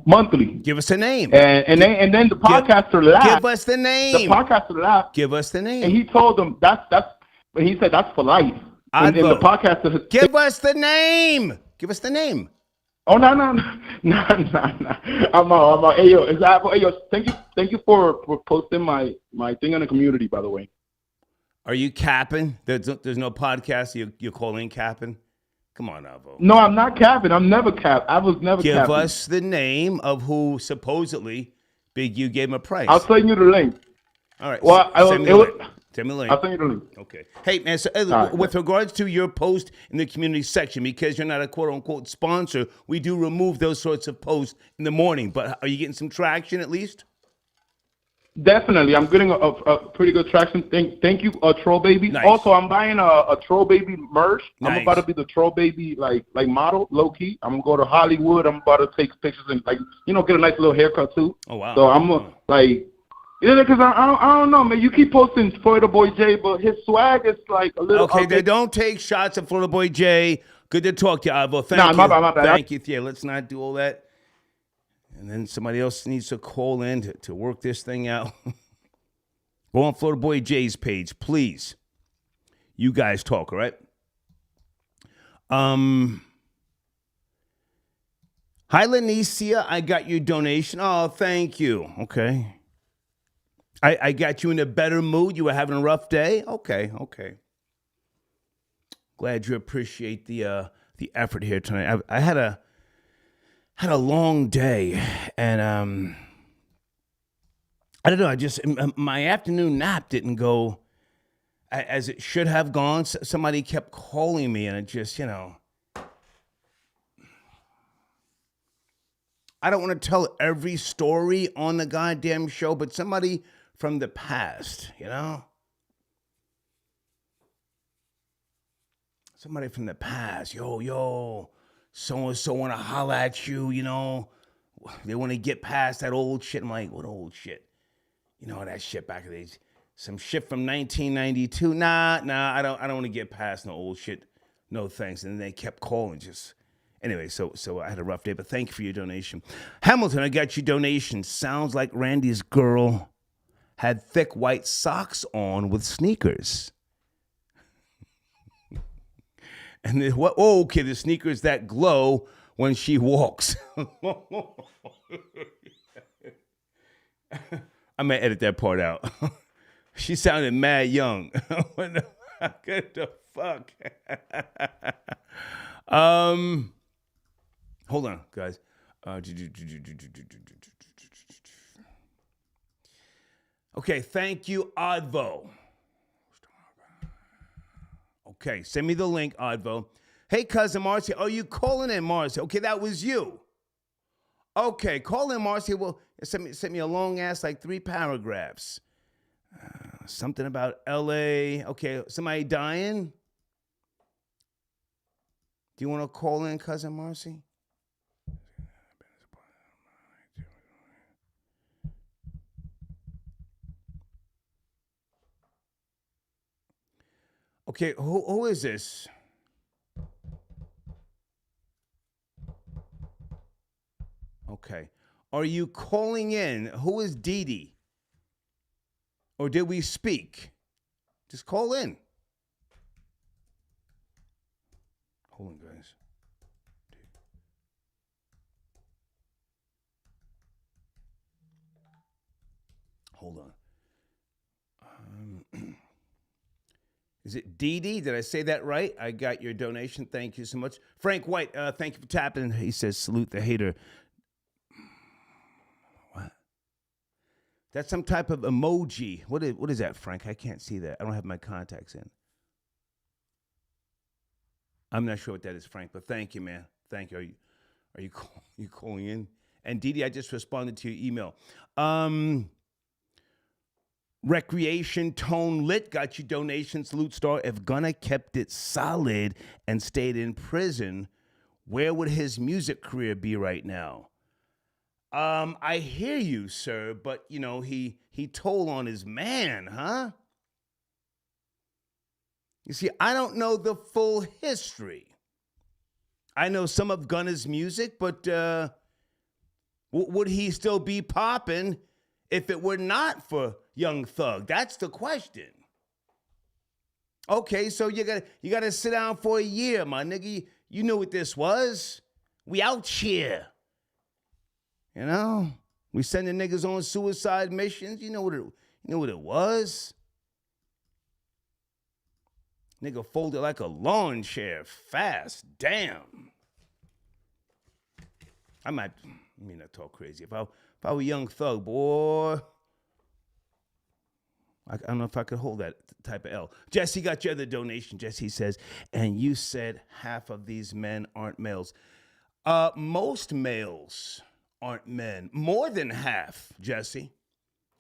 monthly. Give us a name." And then the podcaster laughed. Give us the name. The podcaster laughed. Give us the name. And he told them that's. And he said that's for life. And the podcaster give us the name. Give us the name. Oh no. I'm out. Hey yo, thank you for posting my thing on the community, by the way. Are you capping? There's no podcast. You're calling capping? Come on, Avo. No, I'm not capping. I'm never capped. I was never Give capping. us the name of who supposedly Big U gave him a price. I'll send you the link. All right. Well, send me the link. I'll send you the link. Okay. Hey, man, so with regards to your post in the community section, because you're not a quote-unquote sponsor, we do remove those sorts of posts in the morning. But are you getting some traction at least? Definitely. I'm getting a pretty good traction. Thank you, Troll Baby. Nice. Also, I'm buying a Troll Baby merch. Nice. I'm about to be the Troll Baby like model, low-key. I'm going to go to Hollywood. I'm about to take pictures and, get a nice little haircut, too. Oh, wow. So I'm because I don't know, man. You keep posting Florida Boy J, but his swag is like a little. Okay, they don't take shots at Florida Boy J. Good to talk to you, Ivo. Thank you. My bad. Thank you. Yeah, let's not do all that. And then somebody else needs to call in to work this thing out. Go on Florida Boy J's page, please. You guys talk, all right? Hi, Lanicia. I got your donation. Oh, thank you. Okay. I got you in a better mood. You were having a rough day? Okay. Glad you appreciate the effort here tonight. I had a long day, and I don't know. My afternoon nap didn't go as it should have gone. Somebody kept calling me, and it just, I don't want to tell every story on the goddamn show, but somebody from the past, Somebody from the past, yo, so-and-so want to holler at you, They want to get past that old shit. I'm like, what old shit? That shit back in the days. Some shit from 1992. Nah, I don't want to get past no old shit no thanks. And then they kept calling just. Anyway, so I had a rough day, but thank you for your donation. Hamilton, I got your donation. Sounds like Randy's girl had thick white socks on with sneakers. And then what? Oh, okay, the sneakers that glow when she walks. I may edit that part out. She sounded mad young. What the fuck? Hold on, guys. Okay, thank you, Advo. Okay, send me the link, Advo. Hey, cousin Marcy. Oh, you calling in, Marcy? Okay, that was you. Okay, call in, Marcy. Well, send me a long ass, like 3 paragraphs. Something about L.A. Okay, somebody dying? Do you want to call in, cousin Marcy? Okay, who is this? Okay. Are you calling in? Who is Dee Dee? Or did we speak? Just call in. Hold on, guys. Hold on. Is it Dee Dee? Did I say that right? I got your donation. Thank you so much. Frank White, thank you for tapping. He says, salute the hater. What? That's some type of emoji. What is that, Frank? I can't see that. I don't have my contacts in. I'm not sure what that is, Frank, but thank you, man. Thank you. Are you calling in? And Dee Dee, I just responded to your email. Recreation Tone Lit got you donations. Salute Star. If Gunna kept it solid and stayed in prison, where would his music career be right now? I hear you, sir, but you know he told on his man, huh? You see, I don't know the full history. I know some of Gunna's music, but would he still be popping if it were not for Young Thug? That's the question. Okay, so you gotta sit down for a year, my nigga. You knew what this was. We out here. You know? We sending niggas on suicide missions. You know what it was? Nigga folded like a lawn chair fast. Damn. I mean not talk crazy. If I were Young Thug, boy, I don't know if I could hold that type of L. Jesse got your other donation. Jesse says, and you said half of these men aren't males. Most males aren't men. More than half, Jesse.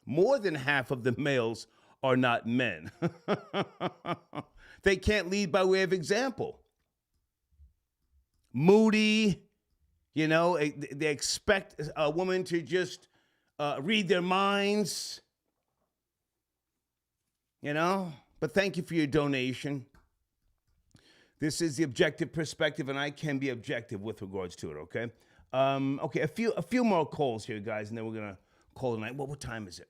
More than half of the males are not men. They can't lead by way of example. Moody, you know, they expect a woman to just read their minds, you know. But thank you for your donation. This is the objective perspective, and I can be objective with regards to it, okay? Okay, a few more calls here, guys, and then we're going to call it a night. What time is it?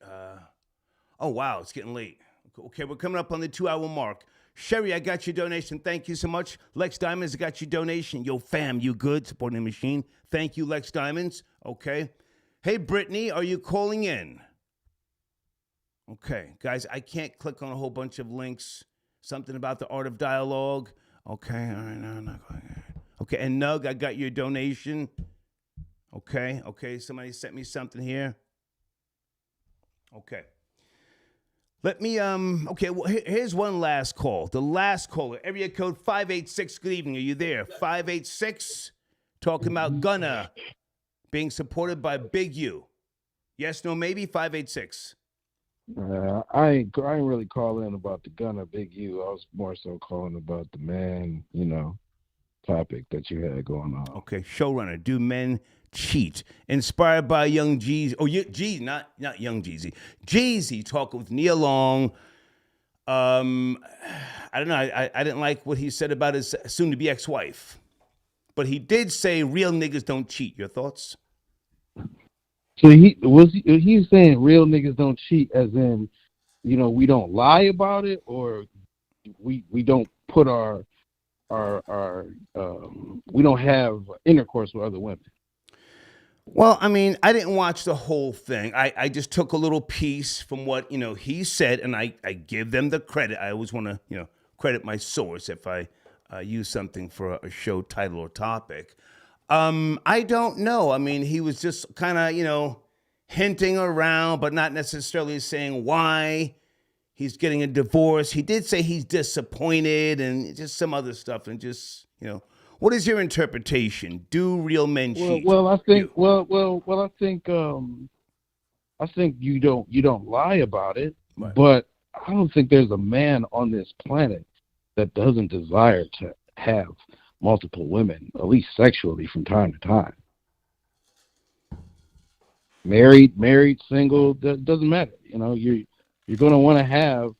Oh, wow, it's getting late. Okay, we're coming up on the 2-hour mark. Sherry, I got your donation. Thank you so much. Lex Diamonds, I got your donation. Yo, fam, you good? Supporting the machine. Thank you, Lex Diamonds. Okay. Hey, Brittany, are you calling in? Okay, guys, I can't click on a whole bunch of links. Something about the art of dialogue. Okay, all right, no, I'm not going. Okay, and Nug, I got your donation. Okay, somebody sent me something here. Okay. Let me, okay, well, here's one last call. The last caller, area code 586. Good evening. Are you there? 586, talking about Gunna being supported by Big U. Yes, no, maybe? 586. I ain't really calling about the Gunna Big U. I was more so calling about the man, topic that you had going on. Okay, showrunner, do men cheat? Inspired by Young Jeezy. Oh, Jeezy, not Young Jeezy. Jeezy talking with Nia Long. I don't know. I didn't like what he said about his soon-to-be ex-wife, but he did say real niggas don't cheat. Your thoughts? So he's saying real niggas don't cheat, as in, we don't lie about it, or we don't put our we don't have intercourse with other women. Well, I mean, I didn't watch the whole thing. I just took a little piece from what, he said, and I give them the credit. I always want to, credit my source if I use something for a show title or topic. I don't know. I mean, he was just kind of, hinting around, but not necessarily saying why he's getting a divorce. He did say he's disappointed and just some other stuff, and just, what is your interpretation? Do real men cheat? Well, I think I think you don't lie about it, right. But I don't think there's a man on this planet that doesn't desire to have multiple women, at least sexually, from time to time. Married, single, doesn't matter. You're going to want to have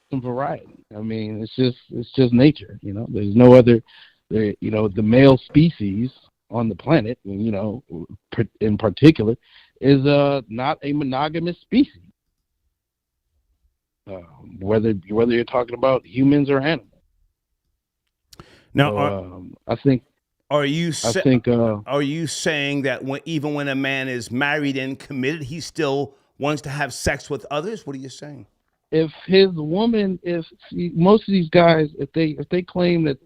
some variety. I mean, it's just nature. There's no other. The male species on the planet, in particular, is not a monogamous species. Whether you're talking about humans or animals. Now, so, I think. Are you saying that even when a man is married and committed, he still wants to have sex with others? What are you saying? If his woman, most of these guys, if they claim that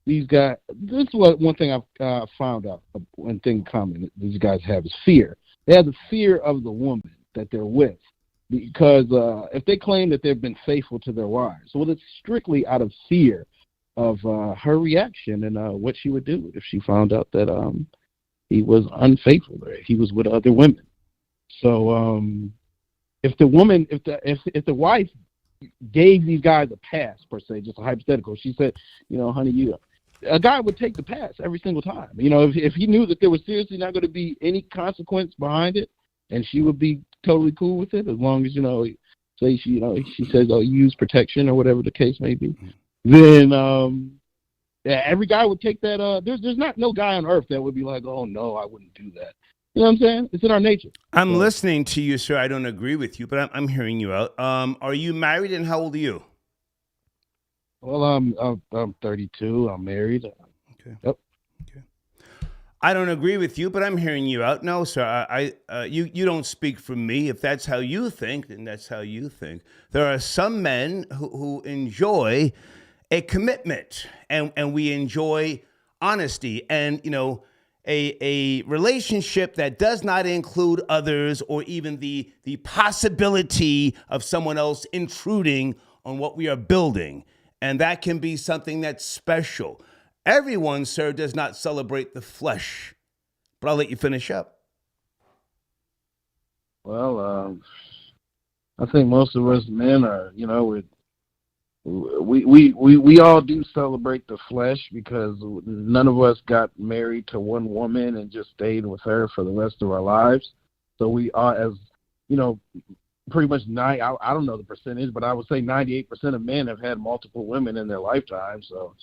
these guys, this is one thing I've found out. One thing common these guys have is fear. They have the fear of the woman that they're with, because if they claim that they've been faithful to their wives, well, it's strictly out of fear of her reaction and what she would do if she found out that he was unfaithful or he was with other women. So if the wife gave these guys a pass, per se, just a hypothetical, she said, honey, a guy would take the pass every single time. If he knew that there was seriously not going to be any consequence behind it, and she would be totally cool with it, as long as say she says, "Oh, use protection," or whatever the case may be. Then every guy would take that. There's not no guy on earth that would be like, "Oh no, I wouldn't do that." You know what I'm saying? It's in our nature. I'm listening to you, sir. I don't agree with you, but I'm hearing you out. Are you married, and how old are you? Well, I'm 32. I'm married. Okay. Yep. Okay. I don't agree with you, but I'm hearing you out. No, sir. You don't speak for me. If that's how you think, then that's how you think. There are some men who enjoy a commitment, and we enjoy honesty, and a relationship that does not include others, or even the possibility of someone else intruding on what we are building. And that can be something that's special. Everyone, sir, does not celebrate the flesh. But I'll let you finish up. Well, I think most of us men are, we all do celebrate the flesh, because none of us got married to one woman and just stayed with her for the rest of our lives. So we are, as pretty much I don't know the percentage, but I would say 98% of men have had multiple women in their lifetime. So